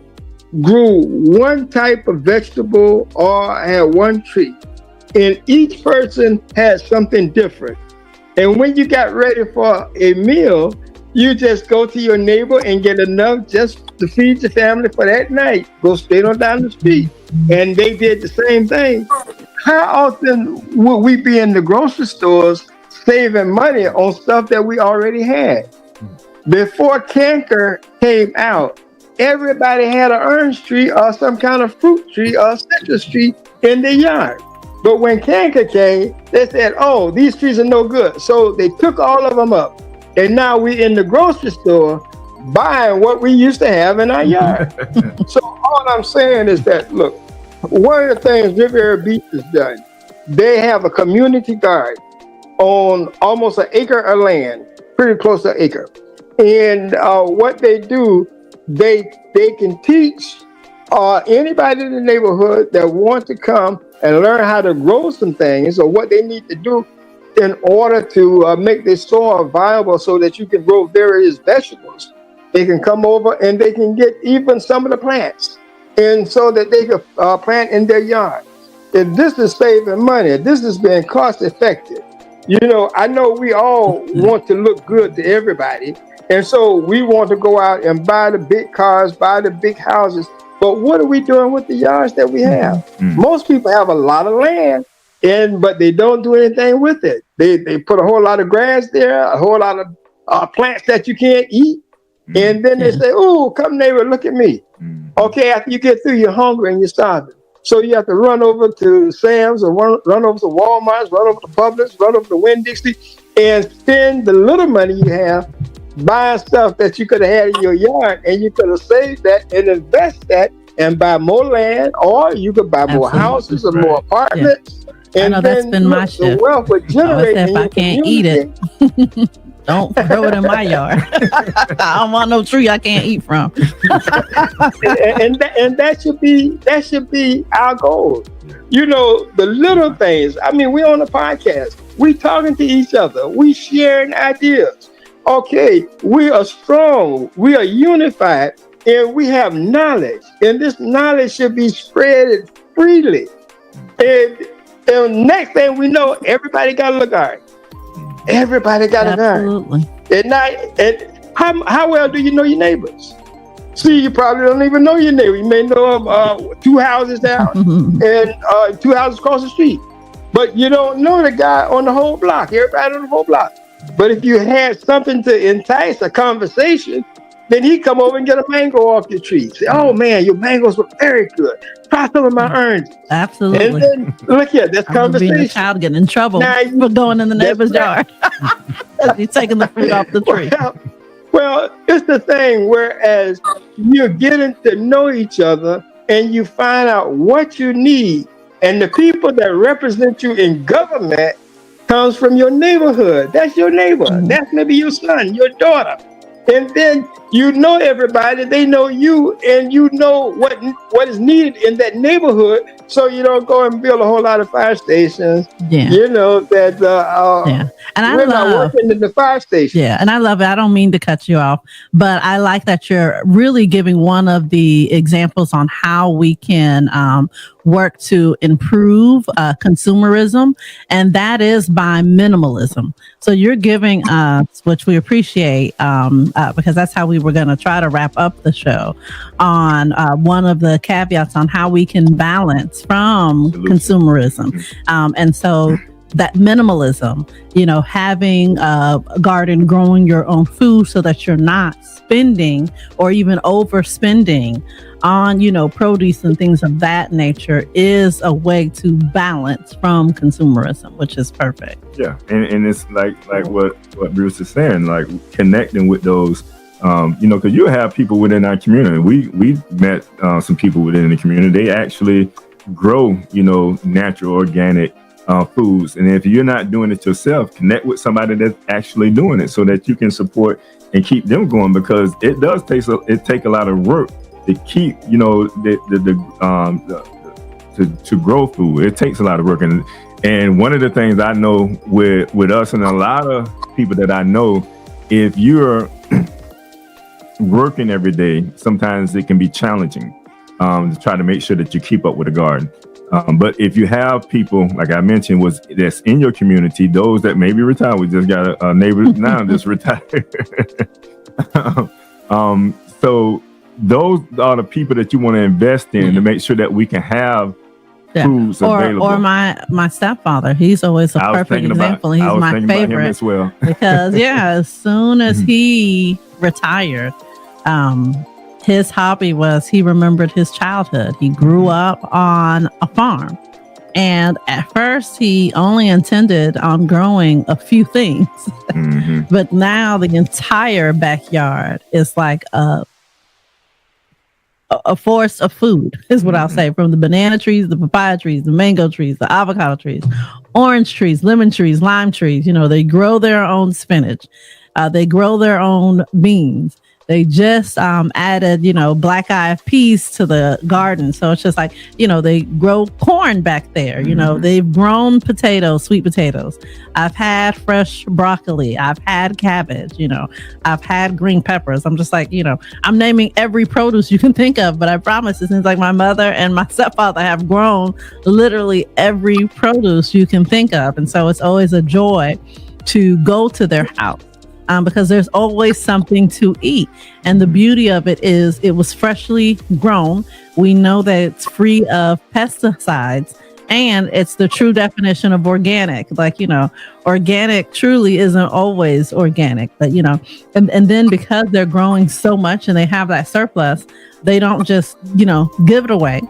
grew one type of vegetable or had one tree, and each person had something different. And when you got ready for a meal, you just go to your neighbor and get enough just to feed your family for that night. Go straight on down the street. And they did the same thing. How often would we be in the grocery stores saving money on stuff that we already had? Before canker came out, everybody had an orange tree or some kind of fruit tree or citrus tree in their yard. But when canker came, they said, oh, these trees are no good. So they took all of them up. And now we're in the grocery store buying what we used to have in our yard. So all I'm saying is that, look, one of the things Riviera Beach has done, they have a community garden on almost an acre of land, pretty close to an acre. And what they do, they can teach anybody in the neighborhood that wants to come and learn how to grow some things or what they need to do in order to make this soil viable so that you can grow various vegetables. They can come over and they can get even some of the plants, and so that they can plant in their yard. And this is saving money. This has been cost effective. I know we all want to look good to everybody, and so we want to go out and buy the big cars, buy the big houses. But what are we doing with the yards that we have? Most people have a lot of land, but they don't do anything with it. They put a whole lot of grass there, a whole lot of plants that you can't eat. And then they say, oh, come neighbor, look at me. Okay, after you get through, you're hungry and you're starving. So you have to run over to Sam's or run over to Walmart's, run over to Publix, run over to Winn-Dixie, and spend the little money you have buying stuff that you could have had in your yard, and you could have saved that and invest that and buy more land, or you could buy more houses or more apartments. Yeah. And I know that's been my shift. The wealth would generate if I can't eat it, don't grow it in my yard. I don't want no tree I can't eat from. and that should be our goal. The little things. I mean, we're on a podcast. We talking to each other. We sharing ideas. Okay, we are strong. We are unified, and we have knowledge. And this knowledge should be spread freely. And next thing we know, everybody got a garden. Everybody got a garden. And how well do you know your neighbors? See, you probably don't even know your neighbor. You may know them 2 houses down and 2 houses across the street. But you don't know the guy on the whole block, everybody on the whole block. But if you had something to entice a conversation, then he'd come over and get a mango off your tree. Say, oh man, your mangoes were very good. Try some of my oranges. Absolutely. And then look here, this conversation. Being a child getting in trouble for going in the neighbor's yard. He's taking the fruit off the tree. Well, it's the thing, whereas you're getting to know each other and you find out what you need. And the people that represent you in government comes from your neighborhood. That's your neighbor. That's maybe your son, your daughter. And then you know everybody, they know you, and you know what is needed in that neighborhood so you don't go and build a whole lot of fire stations. Yeah. You know that And I we're not love working in the fire station. Yeah, and I love it. I don't mean to cut you off, but I like that you're really giving one of the examples on how we can work to improve consumerism, and that is by minimalism. So you're giving us, which we appreciate, because that's how we were going to try to wrap up the show, on one of the caveats on how we can balance from consumerism. And so that minimalism, having a garden, growing your own food so that you're not spending or even overspending on, produce and things of that nature is a way to balance from consumerism, which is perfect. Yeah. And it's like what Bruce is saying, like connecting with those, because you have people within our community. We met some people within the community. They actually grow, natural, organic foods. And if you're not doing it yourself, connect with somebody that's actually doing it so that you can support and keep them going, because it does take a lot of work to keep, to grow food. It takes a lot of work. And one of the things I know with us and a lot of people that I know, if you're working every day, sometimes it can be challenging to try to make sure that you keep up with the garden. But if you have people, like I mentioned, that's in your community, those that may be retired, we just got a neighbor now that's retired. So those are the people that you want to invest in to make sure that we can have foods available. Or my stepfather, he's always a perfect example. He's my favorite as well. Because as soon as he retired, his hobby was, he remembered his childhood. He grew up on a farm. And at first, he only intended on growing a few things. But now the entire backyard is like a forest of food, is what I'll say, from the banana trees, the papaya trees, the mango trees, the avocado trees, orange trees, lemon trees, lime trees. They grow their own spinach. They grow their own beans. They just added, black eyed peas to the garden. So it's just like, they grow corn back there. They've grown potatoes, sweet potatoes. I've had fresh broccoli. I've had cabbage. I've had green peppers. I'm just like, I'm naming every produce you can think of. But I promise it seems like my mother and my stepfather have grown literally every produce you can think of. And so it's always a joy to go to their house. Because there's always something to eat. And the beauty of it is it was freshly grown. We know that it's free of pesticides, and it's the true definition of organic. Like, organic truly isn't always organic, but, and then because they're growing so much and they have that surplus, they don't just, give it away.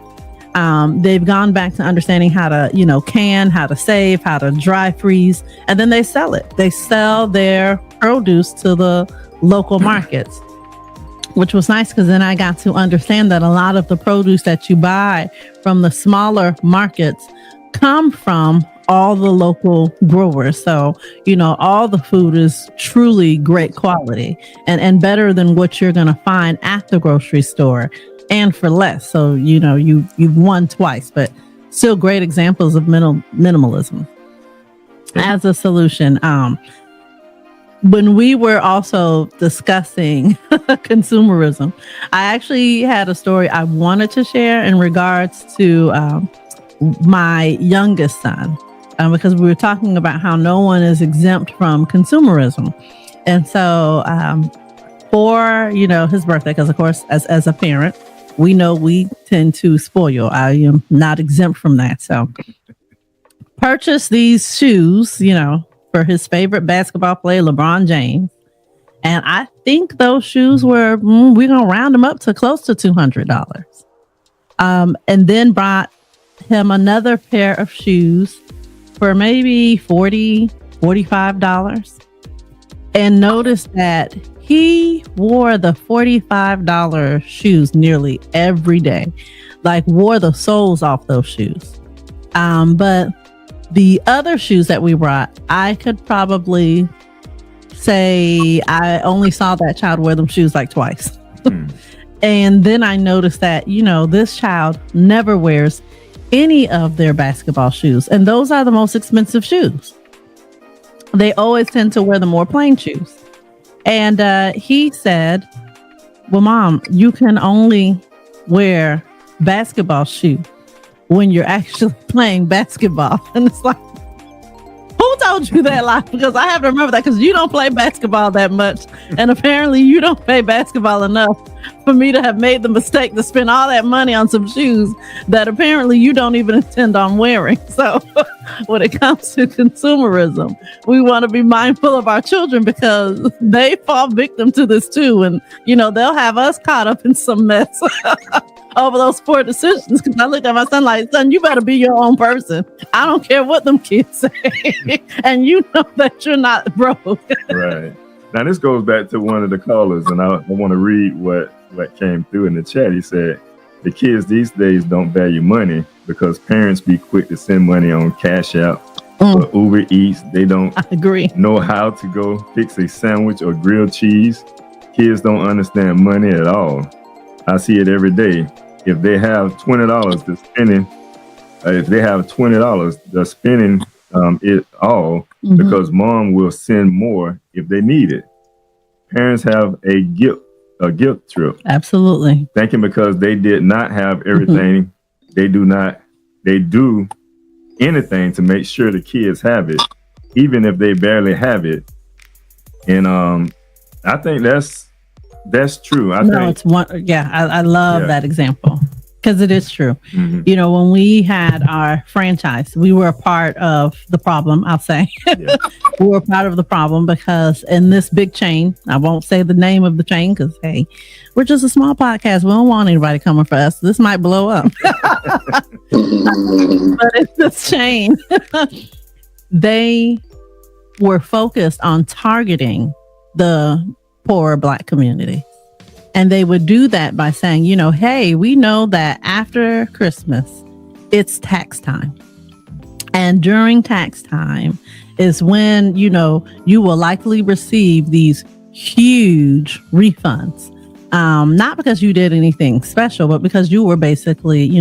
They've gone back to understanding how to, can, how to save, how to dry freeze, and then they sell it. They sell their produce to the local markets, which was nice because then I got to understand that a lot of the produce that you buy from the smaller markets come from all the local growers. So, all the food is truly great quality and better than what you're going to find at the grocery store, and for less. So, you've won twice, but still great examples of minimalism as a solution. When we were also discussing consumerism, I actually had a story I wanted to share in regards to my youngest son, because we were talking about how no one is exempt from consumerism. And so for, his birthday, because of course, as a parent, we know we tend to spoil. I am not exempt from that. So purchase these shoes, for his favorite basketball player, LeBron James. And I think those shoes were, we're going to round them up to close to $200. And then brought him another pair of shoes for maybe $40, $45. And noticed that he wore the $45 shoes nearly every day, like wore the soles off those shoes. But the other shoes that we brought, I could probably say I only saw that child wear them shoes like twice. And then I noticed that, this child never wears any of their basketball shoes. And those are the most expensive shoes. They always tend to wear the more plain shoes. And he said, well, Mom, you can only wear basketball shoes when you're actually playing basketball. And it's like, who told you that lie? Because I have to remember that, because you don't play basketball that much. And apparently you don't play basketball enough for me to have made the mistake to spend all that money on some shoes that apparently you don't even intend on wearing. So when it comes to consumerism, we want to be mindful of our children, because they fall victim to this too. And, they'll have us caught up in some mess over those poor decisions. Because I looked at my son like, son, you better be your own person. I don't care what them kids say. And you know that you're not broke. Right. Now, this goes back to one of the callers, and I want to read what came through in the chat. He said, the kids these days don't value money because parents be quick to send money on Cash App or Uber Eats. They don't know how to go fix a sandwich or grilled cheese. Kids don't understand money at all. I see it every day. If they have $20 to spending, they're spending it all because mom will send more if they need it. Parents have a guilt trip. Absolutely. Thinking because they did not have everything, they do anything to make sure the kids have it, even if they barely have it. And I think that's true. I love that example, because it is true. When we had our franchise, we were a part of the problem, I'll say. Yeah. We were part of the problem because in this big chain, I won't say the name of the chain because, hey, we're just a small podcast. We don't want anybody coming for us. This might blow up. But in this chain, they were focused on targeting the poor Black community. And they would do that by saying, hey, we know that after Christmas, it's tax time. And during tax time is when, you will likely receive these huge refunds. Not because you did anything special, but because you were basically,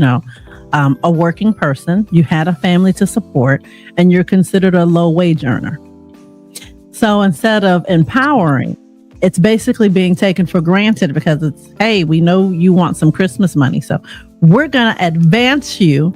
a working person. You had a family to support, and you're considered a low wage earner. So instead of empowering, it's basically being taken for granted because it's, hey, we know you want some Christmas money, so we're going to advance you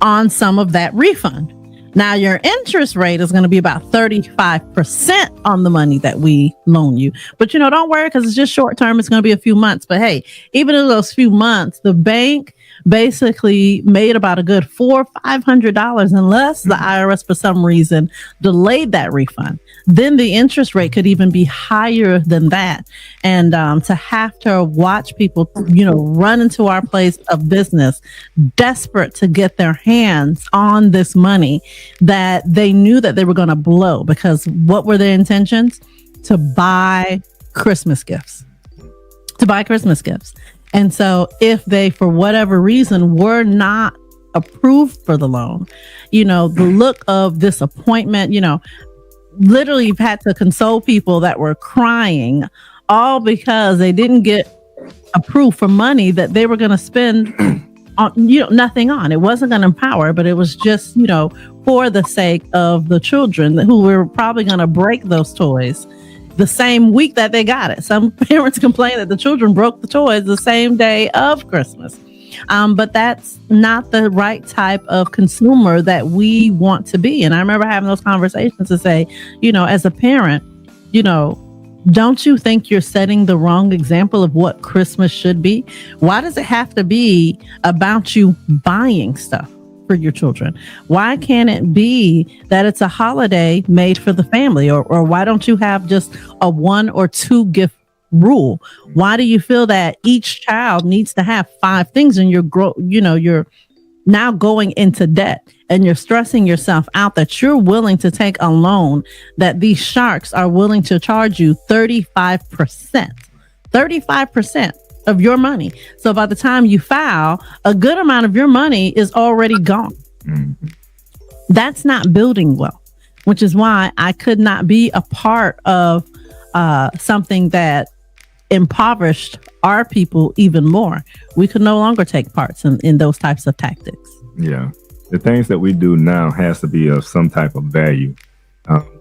on some of that refund. Now, your interest rate is going to be about 35% on the money that we loan you. But, don't worry, because it's just short term. It's going to be a few months. But hey, even in those few months, the bank basically made about a good $400 or $500 unless the IRS, for some reason, delayed that refund. Then the interest rate could even be higher than that. And to have to watch people, run into our place of business, desperate to get their hands on this money that they knew that they were going to blow, because what were their intentions? To buy Christmas gifts. And so if they, for whatever reason, were not approved for the loan, the look of disappointment, literally you've had to console people that were crying, all because they didn't get approved for money that they were going to spend on, nothing on. It wasn't going to empower, but it was just, for the sake of the children who were probably going to break those toys the same week that they got it. Some parents complain that the children broke the toys the same day of Christmas. But that's not the right type of consumer that we want to be. And I remember having those conversations to say, as a parent, don't you think you're setting the wrong example of what Christmas should be? Why does it have to be about you buying stuff for your children? Why can't it be that it's a holiday made for the family? Or why don't you have just a 1 or 2 gift rule? Why do you feel that each child needs to have 5 things and you're now going into debt and you're stressing yourself out that you're willing to take a loan that these sharks are willing to charge you 35% of your money. So by the time you file, a good amount of your money is already gone. Mm-hmm. That's not building wealth, which is why I could not be a part of something that impoverished our people even more. We could no longer take parts in those types of tactics. Yeah. The things that we do now has to be of some type of value.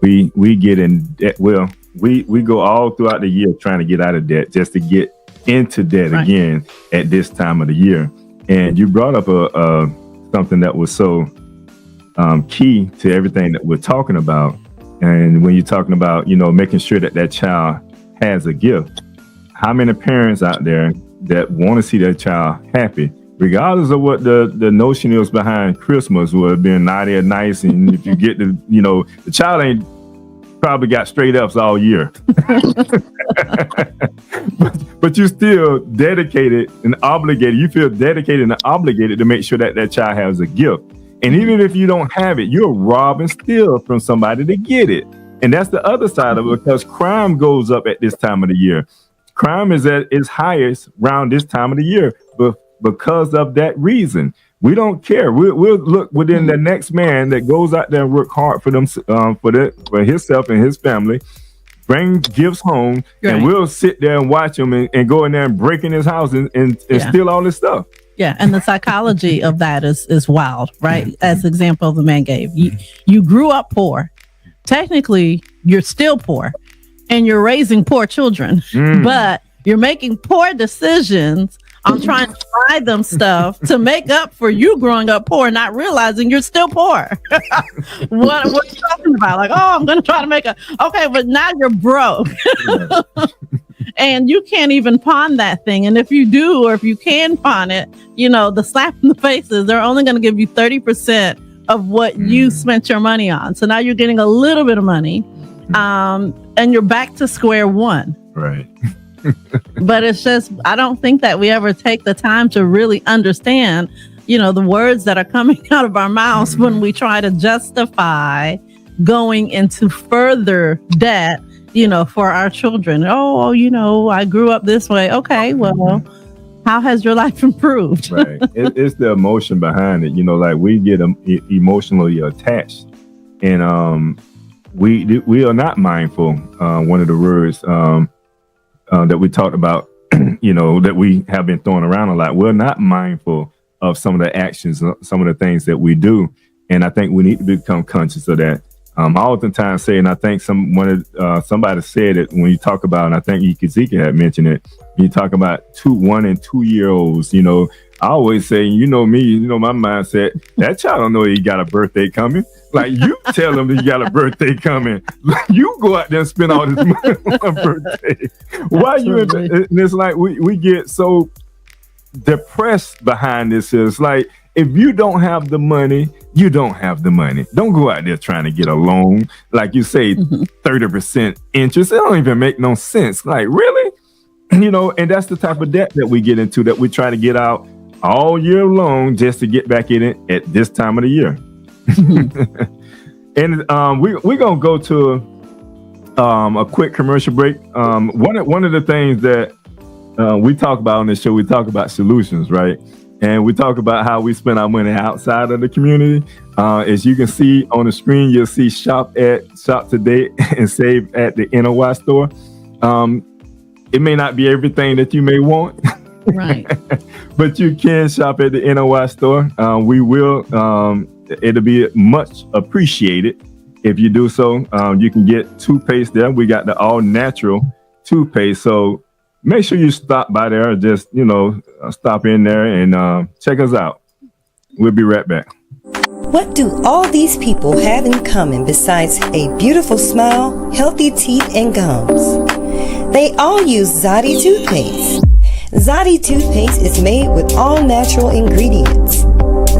We get in debt. Well, we go all throughout the year trying to get out of debt just to get into debt again at this time of the year. And you brought up a something that was so key to everything that we're talking about. And when you're talking about, making sure that that child has a gift, how many parents out there that want to see their child happy, regardless of what the notion is behind Christmas, or being naughty or nice, and if you get the child ain't probably got straight ups all year, but you still dedicated and obligated. You feel dedicated and obligated to make sure that that child has a gift. And even if you don't have it, you're robbing still from somebody to get it. And that's the other side of it, because crime goes up at this time of the year. Crime is at its highest around this time of the year. But because of that reason, we don't care. We'll look within the next man that goes out there and work hard for them, for himself and his family, bring gifts home, and we'll sit there and watch him and go in there and break in his house and steal all this stuff. Yeah, and the psychology of that is wild, right? As example the man gave. You grew up poor. Technically, you're still poor, and you're raising poor children, but you're making poor decisions on trying to buy them stuff to make up for you growing up poor, not realizing you're still poor. What are you talking about? Like, I'm going to try to make okay, but now you're broke. And you can't even pawn that thing. And if you do, or if you can pawn it, the slap in the faces, they're only going to give you 30% of what you spent your money on. So now you're getting a little bit of money, and you're back to square one. Right. But it's just, I don't think that we ever take the time to really understand, the words that are coming out of our mouths when we try to justify going into further debt, for our children. I grew up this way. Okay, well, how has your life improved? Right. It's the emotion behind it. Like we get emotionally attached, and we are not mindful. One of the words that we talked about, that we have been throwing around a lot. We're not mindful of some of the actions, some of the things that we do, and I think we need to become conscious of that. I oftentimes say, and I think somebody said it when you talk about, and I think Ezekiel had mentioned it, when you talk about 1 and 2 year olds, I always say, me, my mindset, that child don't know he got a birthday coming. Like, you tell him he got a birthday coming. You go out there and spend all this money on a birthday. Why you? And it's like we get so depressed behind this. It's like, if you don't have the money, you don't have the money. Don't go out there trying to get a loan. Like you say, 30% interest. It don't even make no sense. Like, really? And that's the type of debt that we get into, that we try to get out all year long just to get back in it at this time of the year. And we're going to go to a quick commercial break. One of the things that we talk about on this show, we talk about solutions, right? And we talk about how we spend our money outside of the community. As you can see on the screen, you'll see shop today and save at the NOI store. It may not be everything that you may want, right? But you can shop at the NOI store. We will. It'll be much appreciated if you do so. You can get toothpaste there. We got the all natural toothpaste. So make sure you stop by there. Just, stop in there and check us out. We'll be right back. What do all these people have in common besides a beautiful smile, healthy teeth, and gums? They all use Zadi toothpaste. Zadi toothpaste is made with all natural ingredients.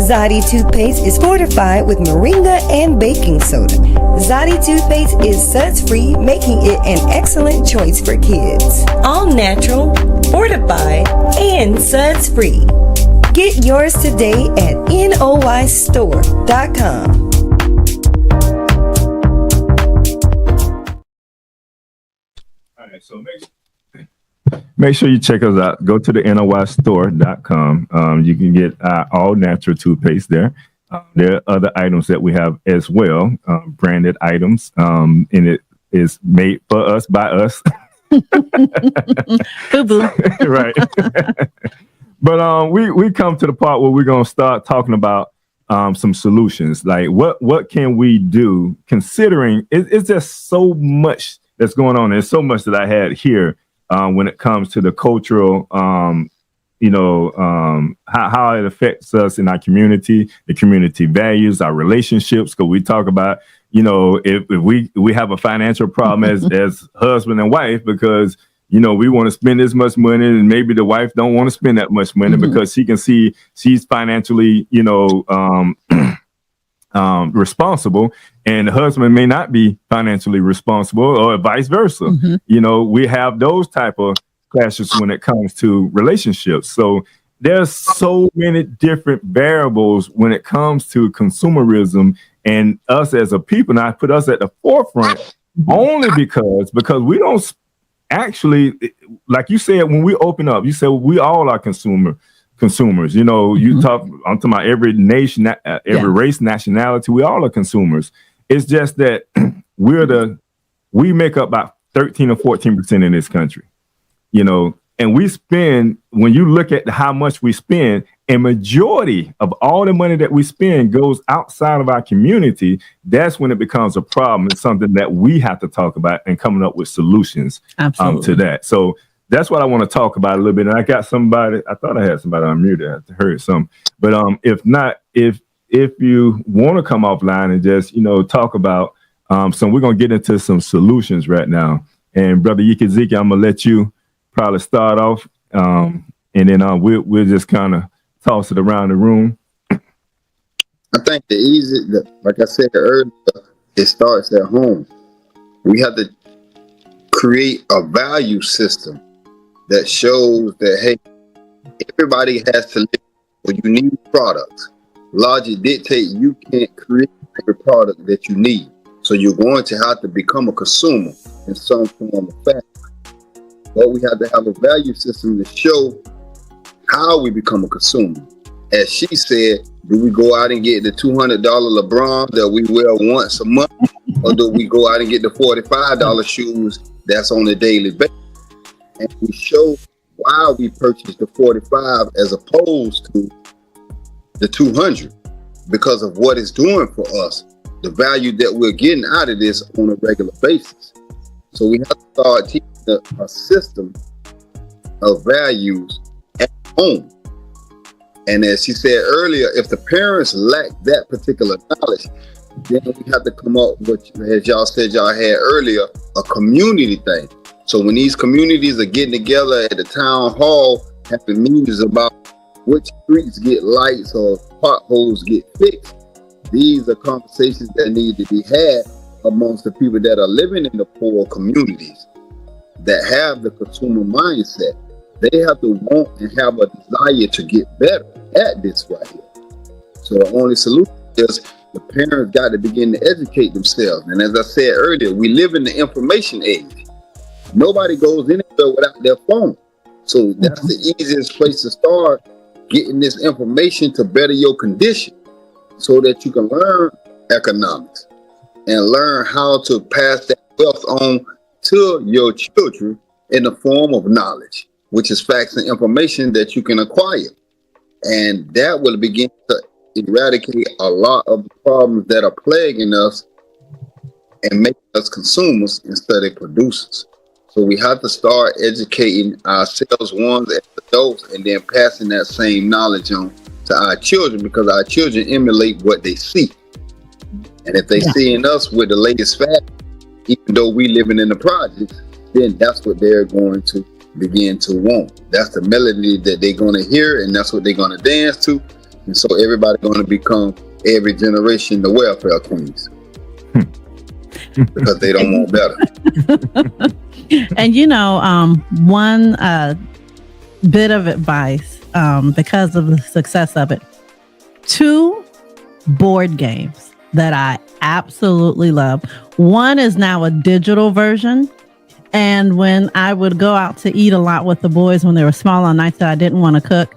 Zadi toothpaste is fortified with moringa and baking soda. Zadi toothpaste is suds-free, making it an excellent choice for kids. All natural, fortified, and suds-free. Get yours today at noistore.com. All right, so make sure you check us out. Go to the noistore.com. You can get all natural toothpaste there. There are other items that we have as well, branded items, and it is made for us by us. Right. But we come to the part where we're going to start talking about some solutions. Like what can we do, considering it's just so much that's going on. There's so much that I had here when it comes to the cultural, how it affects us in our community, the community values, our relationships. Because we talk about, if we have a financial problem as husband and wife, because we want to spend this much money, and maybe the wife don't want to spend that much money because she can see she's financially, responsible, and the husband may not be financially responsible, or vice versa. We have those type of clashes when it comes to relationships. So there's so many different variables when it comes to consumerism, and us as a people. And I put us at the forefront only because we don't actually, like you said, when we open up, you said we all are consumers. I'm talking about every nation, every race, nationality. We all are consumers. It's just that we make up about 13 or 14% in this country, and we spend, when you look at how much we spend, a majority of all the money that we spend goes outside of our community. That's when it becomes a problem. It's something that we have to talk about and coming up with solutions to that. So that's what I want to talk about a little bit. And I got somebody, I thought I had somebody on mute. I heard something. But if not, if you want to come offline and just, talk about so we're going to get into some solutions right now. And Brother Yikaziki, I'm going to let you probably start off, and then we'll just kind of toss it around the room. I think like I said earlier, it starts at home. We have to create a value system that shows that, hey, everybody has to live, or you need products. Logic dictate you can't create every product that you need. So you're going to have to become a consumer in some form of fashion. But we have to have a value system to show how we become a consumer. As she said, do we go out and get the $200 LeBron that we wear once a month, or do we go out and get the $45 shoes that's on a daily basis? And we show why we purchased the 45 as opposed to the 200, because of what it's doing for us, the value that we're getting out of this on a regular basis. So we have to start teaching a system of values at home. And as she said earlier, if the parents lack that particular knowledge, then we have to come up with, as y'all said y'all had earlier, a community thing. So when these communities are getting together at the town hall, having meetings about which streets get lights or potholes get fixed, these are conversations that need to be had amongst the people that are living in the poor communities that have the consumer mindset. They have to want and have a desire to get better at this right here. So the only solution is the parents got to begin to educate themselves. And as I said earlier, we live in the information age. Nobody goes anywhere without their phone. So that's the easiest place to start getting this information to better your condition, so that you can learn economics and learn how to pass that wealth on to your children in the form of knowledge, which is facts and information that you can acquire. And that will begin to eradicate a lot of the problems that are plaguing us and make us consumers instead of producers. So we have to start educating ourselves, ones as adults, and then passing that same knowledge on to our children, because our children emulate what they see. And if they see in us with the latest fashion, even though we living in the projects, then that's what they're going to begin to want. That's the melody that they're going to hear, and that's what they're going to dance to. And so everybody's going to become, every generation, the welfare queens. Because they don't want better. And one bit of advice, because of the success of it, 2 board games that I absolutely love. One is now a digital version. And when I would go out to eat a lot with the boys when they were small on nights that I didn't want to cook,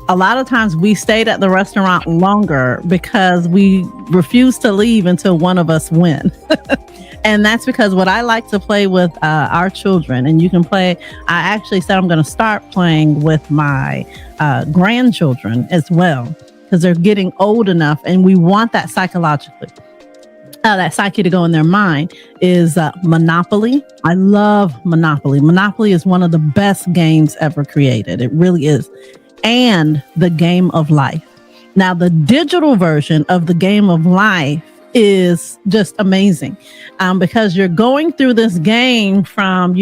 a lot of times we stayed at the restaurant longer because we refused to leave until one of us win. And that's because what I like to play with our children, and you can play, I actually said I'm going to start playing with my grandchildren as well. because they're getting old enough, and we want that psychologically. That psyche to go in their mind is Monopoly. I love Monopoly. Monopoly is one of the best games ever created. It really is. And the Game of Life. Now, the digital version of the Game of Life is just amazing because you're going through this game from,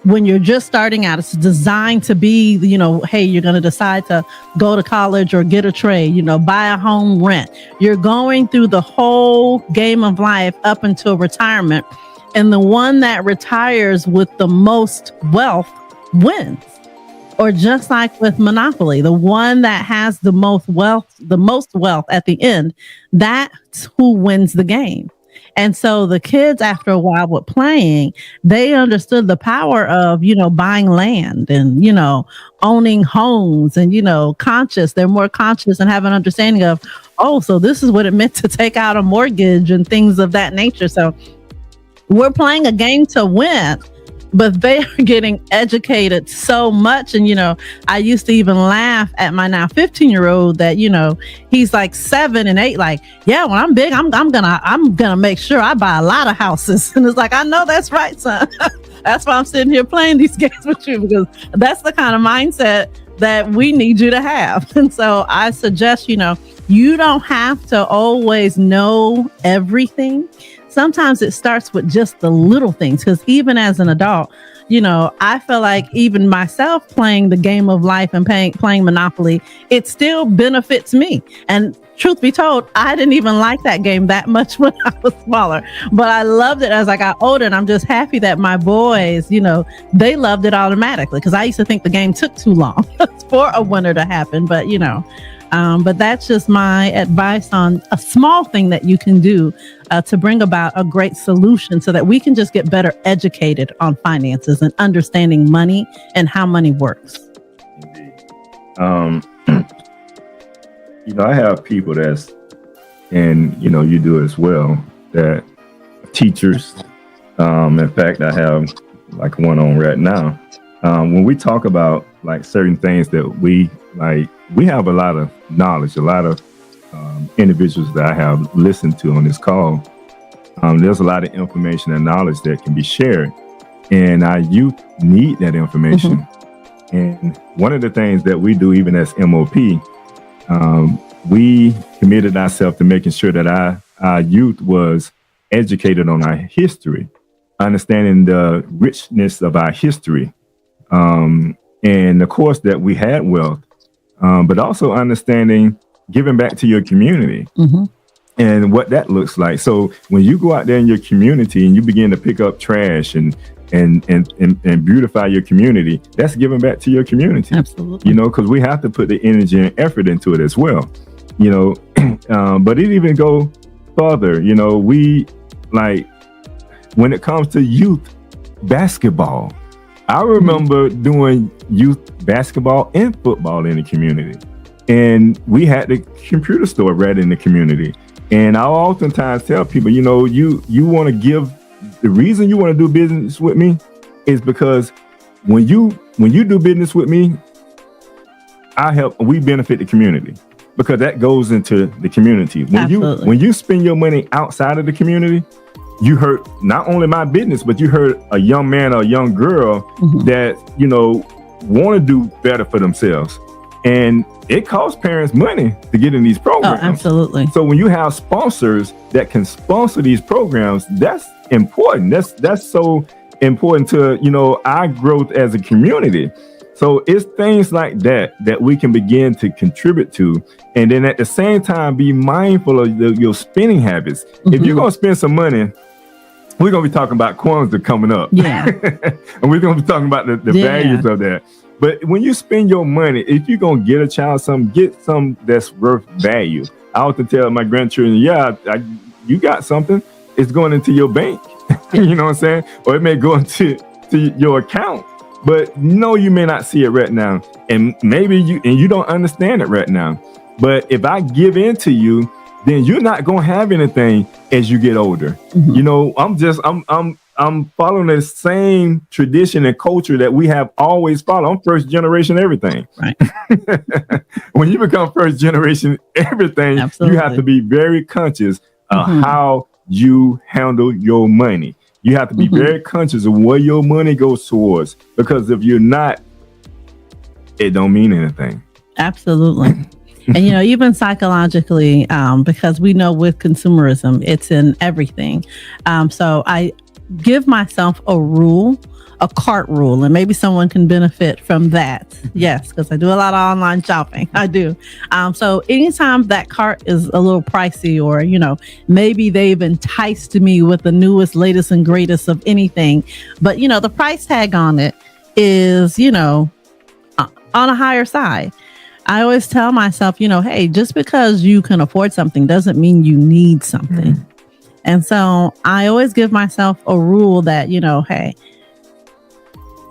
when you're just starting out. It's designed to be, hey, you're going to decide to go to college or get a trade, buy a home, rent. You're going through the whole Game of Life up until retirement. And the one that retires with the most wealth wins. Or just like with Monopoly, the one that has the most wealth at the end, that's who wins the game. And so the kids, after a while with playing, they understood the power of, buying land and, owning homes and, they're more conscious and have an understanding of, so this is what it meant to take out a mortgage and things of that nature. So we're playing a game to win, but they are getting educated so much. And, I used to even laugh at my now 15-year-old that, he's like 7 and 8, like, yeah, when I'm big, I'm gonna make sure I buy a lot of houses. And it's like, I know that's right, son. That's why I'm sitting here playing these games with you, because that's the kind of mindset that we need you to have. And so I suggest, you don't have to always know everything. Sometimes it starts with just the little things, because even as an adult, I feel like even myself playing the Game of Life and playing Monopoly, it still benefits me. And truth be told, I didn't even like that game that much when I was smaller, but I loved it as I got older. And I'm just happy that my boys, they loved it automatically, because I used to think the game took too long for a winner to happen. But, but that's just my advice on a small thing that you can do to bring about a great solution, so that we can just get better educated on finances and understanding money and how money works. I have people that's, and you do as well, that teachers. In fact, I have like one on right now. When we talk about like certain things that we have a lot of knowledge, a lot of individuals that I have listened to on this call. There's a lot of information and knowledge that can be shared, and our youth need that information. Mm-hmm. And one of the things that we do, even as MOP, we committed ourselves to making sure that our youth was educated on our history, understanding the richness of our history, and the course that we had wealth, but also understanding giving back to your community. Mm-hmm. And what that looks like. So when you go out there in your community and you begin to pick up trash and beautify your community, that's giving back to your community. Absolutely. Because we have to put the energy and effort into it as well. But it even go further. We when it comes to youth basketball, I remember doing youth basketball and football in the community. And we had the computer store right in the community. And I oftentimes tell people, you want to give, the reason you want to do business with me is because when you do business with me, we benefit the community, because that goes into the community. When you spend your money outside of the community, you hurt not only my business, but you hurt a young man or a young girl mm-hmm. that, want to do better for themselves. And it costs parents money to get in these programs. Oh, absolutely. So when you have sponsors that can sponsor these programs, that's important. That's so important to, our growth as a community. So it's things like that we can begin to contribute to. And then at the same time, be mindful of your spending habits. Mm-hmm. If you're going to spend some money, we're going to be talking about Kwanzaa coming up. Yeah. And we're going to be talking about the values of that. But when you spend your money, if you're going to get a child something, get something that's worth value. I often tell my grandchildren, you got something, it's going into your bank. You know what I'm saying? Or it may go into your account. But no, you may not see it right now. And maybe you don't understand it right now. But if I give in to you, then you're not going to have anything as you get older. Mm-hmm. I'm following the same tradition and culture that we have always followed. I'm first generation everything. Right. When you become first generation everything, Absolutely. you have to be very conscious of how you handle your money. You have to be very conscious of where your money goes towards, because if you're not, it don't mean anything. Absolutely. And, even psychologically, because we know with consumerism, it's in everything. So I give myself a rule, a cart rule, and maybe someone can benefit from that. Yes, because I do a lot of online shopping. I do. So anytime that cart is a little pricey, or, maybe they've enticed me with the newest, latest, and greatest of anything, but, the price tag on it is, on a higher side. I always tell myself, hey, just because you can afford something doesn't mean you need something. And so I always give myself a rule that, hey,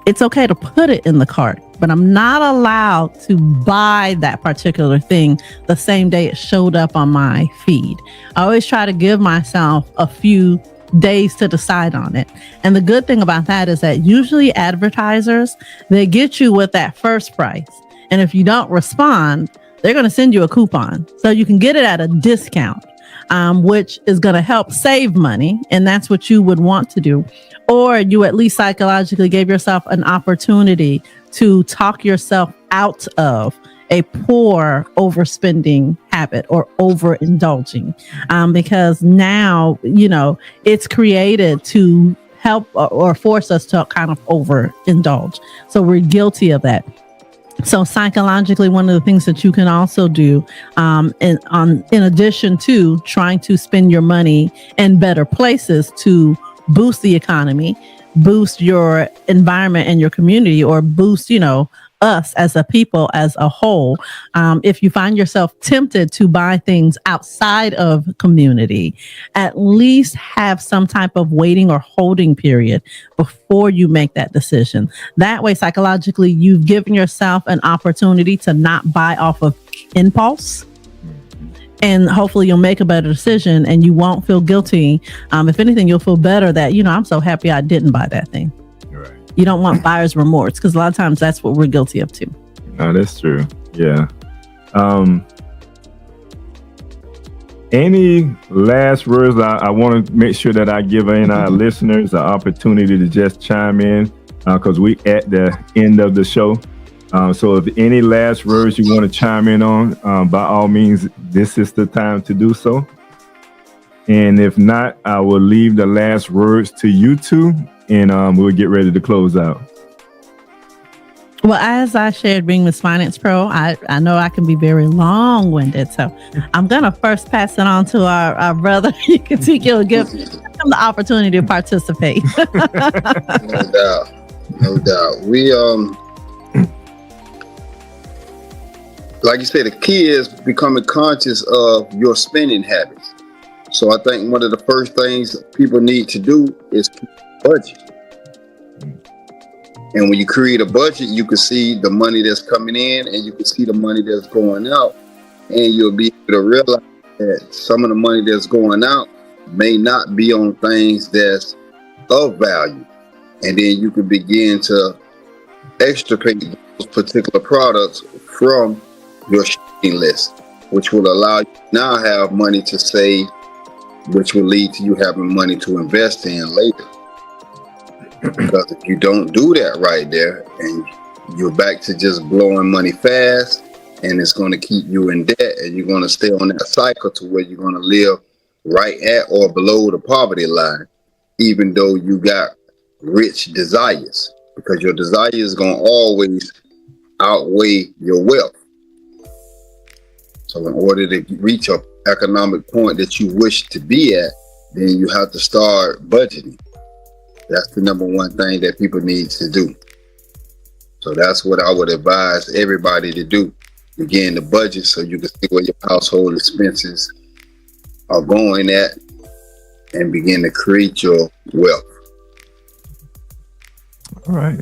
it's okay to put it in the cart, but I'm not allowed to buy that particular thing the same day it showed up on my feed. I always try to give myself a few days to decide on it. And the good thing about that is that usually advertisers, they get you with that first price. And if you don't respond, they're going to send you a coupon. So you can get it at a discount, which is going to help save money. And that's what you would want to do. Or you at least psychologically gave yourself an opportunity to talk yourself out of a poor overspending habit or overindulging, because now, it's created to help or force us to kind of overindulge. So we're guilty of that. So psychologically, one of the things that you can also do, in addition to trying to spend your money in better places to boost the economy, boost your environment and your community, or boost, us as a people as a whole. If you find yourself tempted to buy things outside of community, at least have some type of waiting or holding period before you make that decision. That way, psychologically, you've given yourself an opportunity to not buy off of impulse. And hopefully you'll make a better decision and you won't feel guilty. If anything, you'll feel better that, I'm so happy I didn't buy that thing. Right. You don't want buyer's remorse, because a lot of times that's what we're guilty of too. No, that's true. Yeah. Any last words? I want to make sure that I give our listeners an opportunity to just chime in, because we at the end of the show. So if any last words you want to chime in on, by all means, this is the time to do so. And if not, I will leave the last words to you two, and we'll get ready to close out. Well, as I shared being Miss Finance Pro, I know I can be very long-winded. So I'm going to first pass it on to our brother. You can see he'll give him the opportunity to participate. No doubt. We, like you said, the key is becoming conscious of your spending habits. So I think one of the first things people need to do is keep a budget. And when you create a budget, you can see the money that's coming in and you can see the money that's going out. And you'll be able to realize that some of the money that's going out may not be on things that's of value. And then you can begin to extricate those particular products from your shopping list, which will allow you to now have money to save, which will lead to you having money to invest in later. Because if you don't do that right there, and you're back to just blowing money fast, and it's going to keep you in debt, and you're going to stay on that cycle to where you're going to live right at or below the poverty line, even though you got rich desires, because your desire is going to always outweigh your wealth. So in order to reach an economic point that you wish to be at, then you have to start budgeting. That's the number one thing that people need to do. So that's what I would advise everybody to do. Begin to budget so you can see where your household expenses are going at and begin to create your wealth. All right.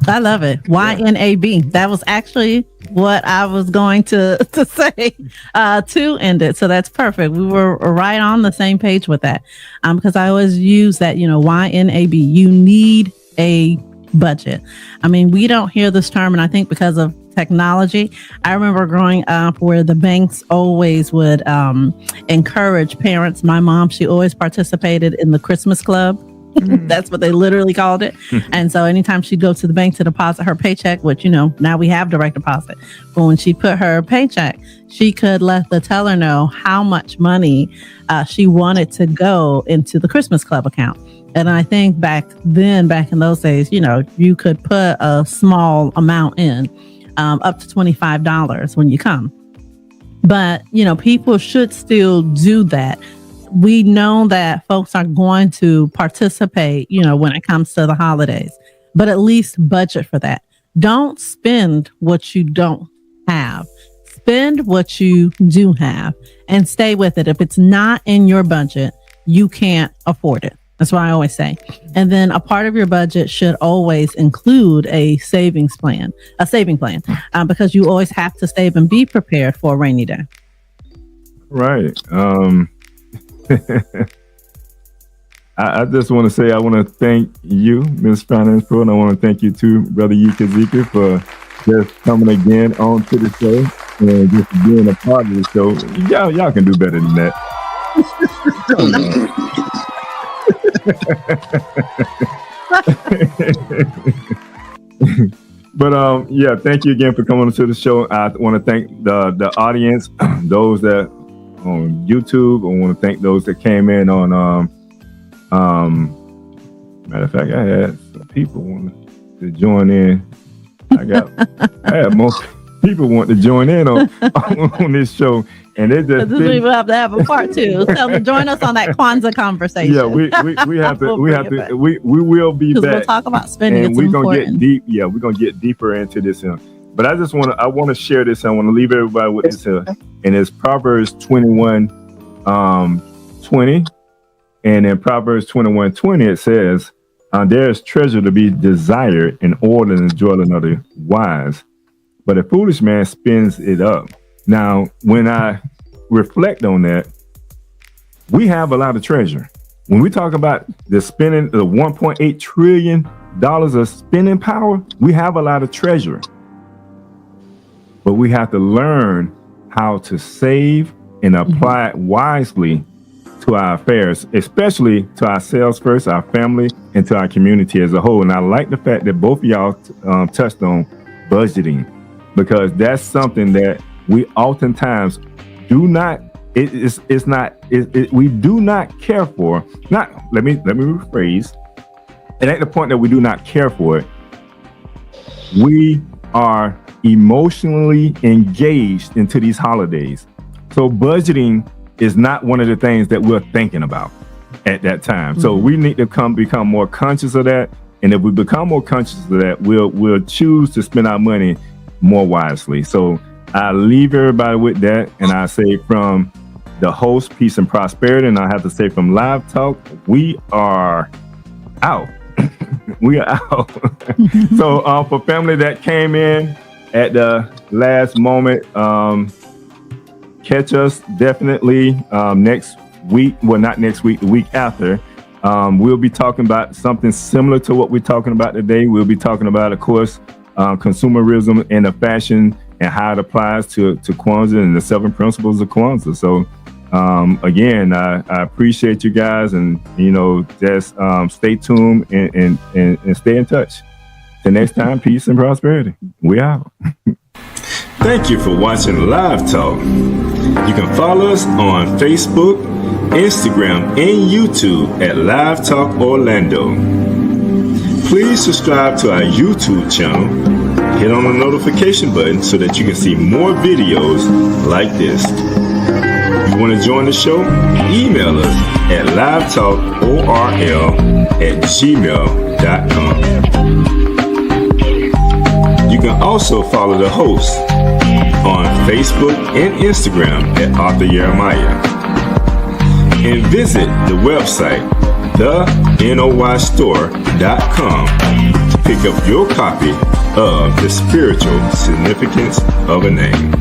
I love it. YNAB. That was actually what I was going to say to end it. So that's perfect. We were right on the same page with that. Because I always use that, YNAB. You need a budget. I mean, we don't hear this term, and I think because of technology. I remember growing up where the banks always would encourage parents. My mom, she always participated in the Christmas club. That's what they literally called it. And so anytime she'd go to the bank to deposit her paycheck, which, now we have direct deposit, but when she put her paycheck, she could let the teller know how much money she wanted to go into the Christmas club account. And I think back in those days, you could put a small amount in, up to $25 when you come. But, people should still do that. We know that folks are going to participate, when it comes to the holidays, but at least budget for that. Don't spend what you don't have. Spend what you do have and stay with it. If it's not in your budget, you can't afford it. That's what I always say. And then a part of your budget should always include a saving plan, because you always have to save and be prepared for a rainy day. Right. I just want to say I want to thank you, Ms. Finance Pro, and I want to thank you too, Brother Yikazika, for just coming again on to the show and just being a part of the show. Y'all can do better than that. But thank you again for coming to the show. I want to thank the audience, those that on YouTube. I want to thank those that came in on matter of fact, I had some people want to join in. I had most people want to join in on this show, and they just we will have to have a part two. Tell them join us on that Kwanzaa conversation. Yeah, we have to we will be back. We'll talk about spending. And we're gonna get deep. Yeah, we're gonna get deeper into this. But I want to share this. I want to leave everybody with this. And it's Proverbs 21:20, and in Proverbs 21:20 it says, "There is treasure to be desired in order and the dwelling of the wise, but a foolish man spends it up." Now, when I reflect on that, we have a lot of treasure. When we talk about the spending, the $1.8 trillion of spending power, we have a lot of treasure. But we have to learn how to save and apply it wisely to our affairs, especially to ourselves first, our family, and to our community as a whole. And I like the fact that both of y'all touched on budgeting, because that's something that we oftentimes do not. We do not care for. Let me rephrase. It ain't the point that we do not care for it. We are emotionally engaged into these holidays. So budgeting is not one of the things that we're thinking about at that time. So we need to become more conscious of that. And if we become more conscious of that, we'll choose to spend our money more wisely. So I leave everybody with that. And I say from the host, peace and prosperity. And I have to say from Live Talk, we are out. We are out. So for family that came in at the last moment, catch us definitely next week. Well, not next week, the week after. We'll be talking about something similar to what we're talking about today. We'll be talking about, of course, consumerism and the fashion and how it applies to Kwanzaa and the 7 principles of Kwanzaa. So again, I appreciate you guys, and just stay tuned and stay in touch. Till next time, peace and prosperity. We out. Thank you for watching Live Talk. You can follow us on Facebook, Instagram, and YouTube at Live Talk Orlando. Please subscribe to our YouTube channel. Hit on the notification button so that you can see more videos like this. If you want to join the show, email us at livetalkorl@gmail.com. You can also follow the host on Facebook and Instagram at Arthur Jeremiah. And visit the website, thenoystore.com, to pick up your copy of The Spiritual Significance of a Name.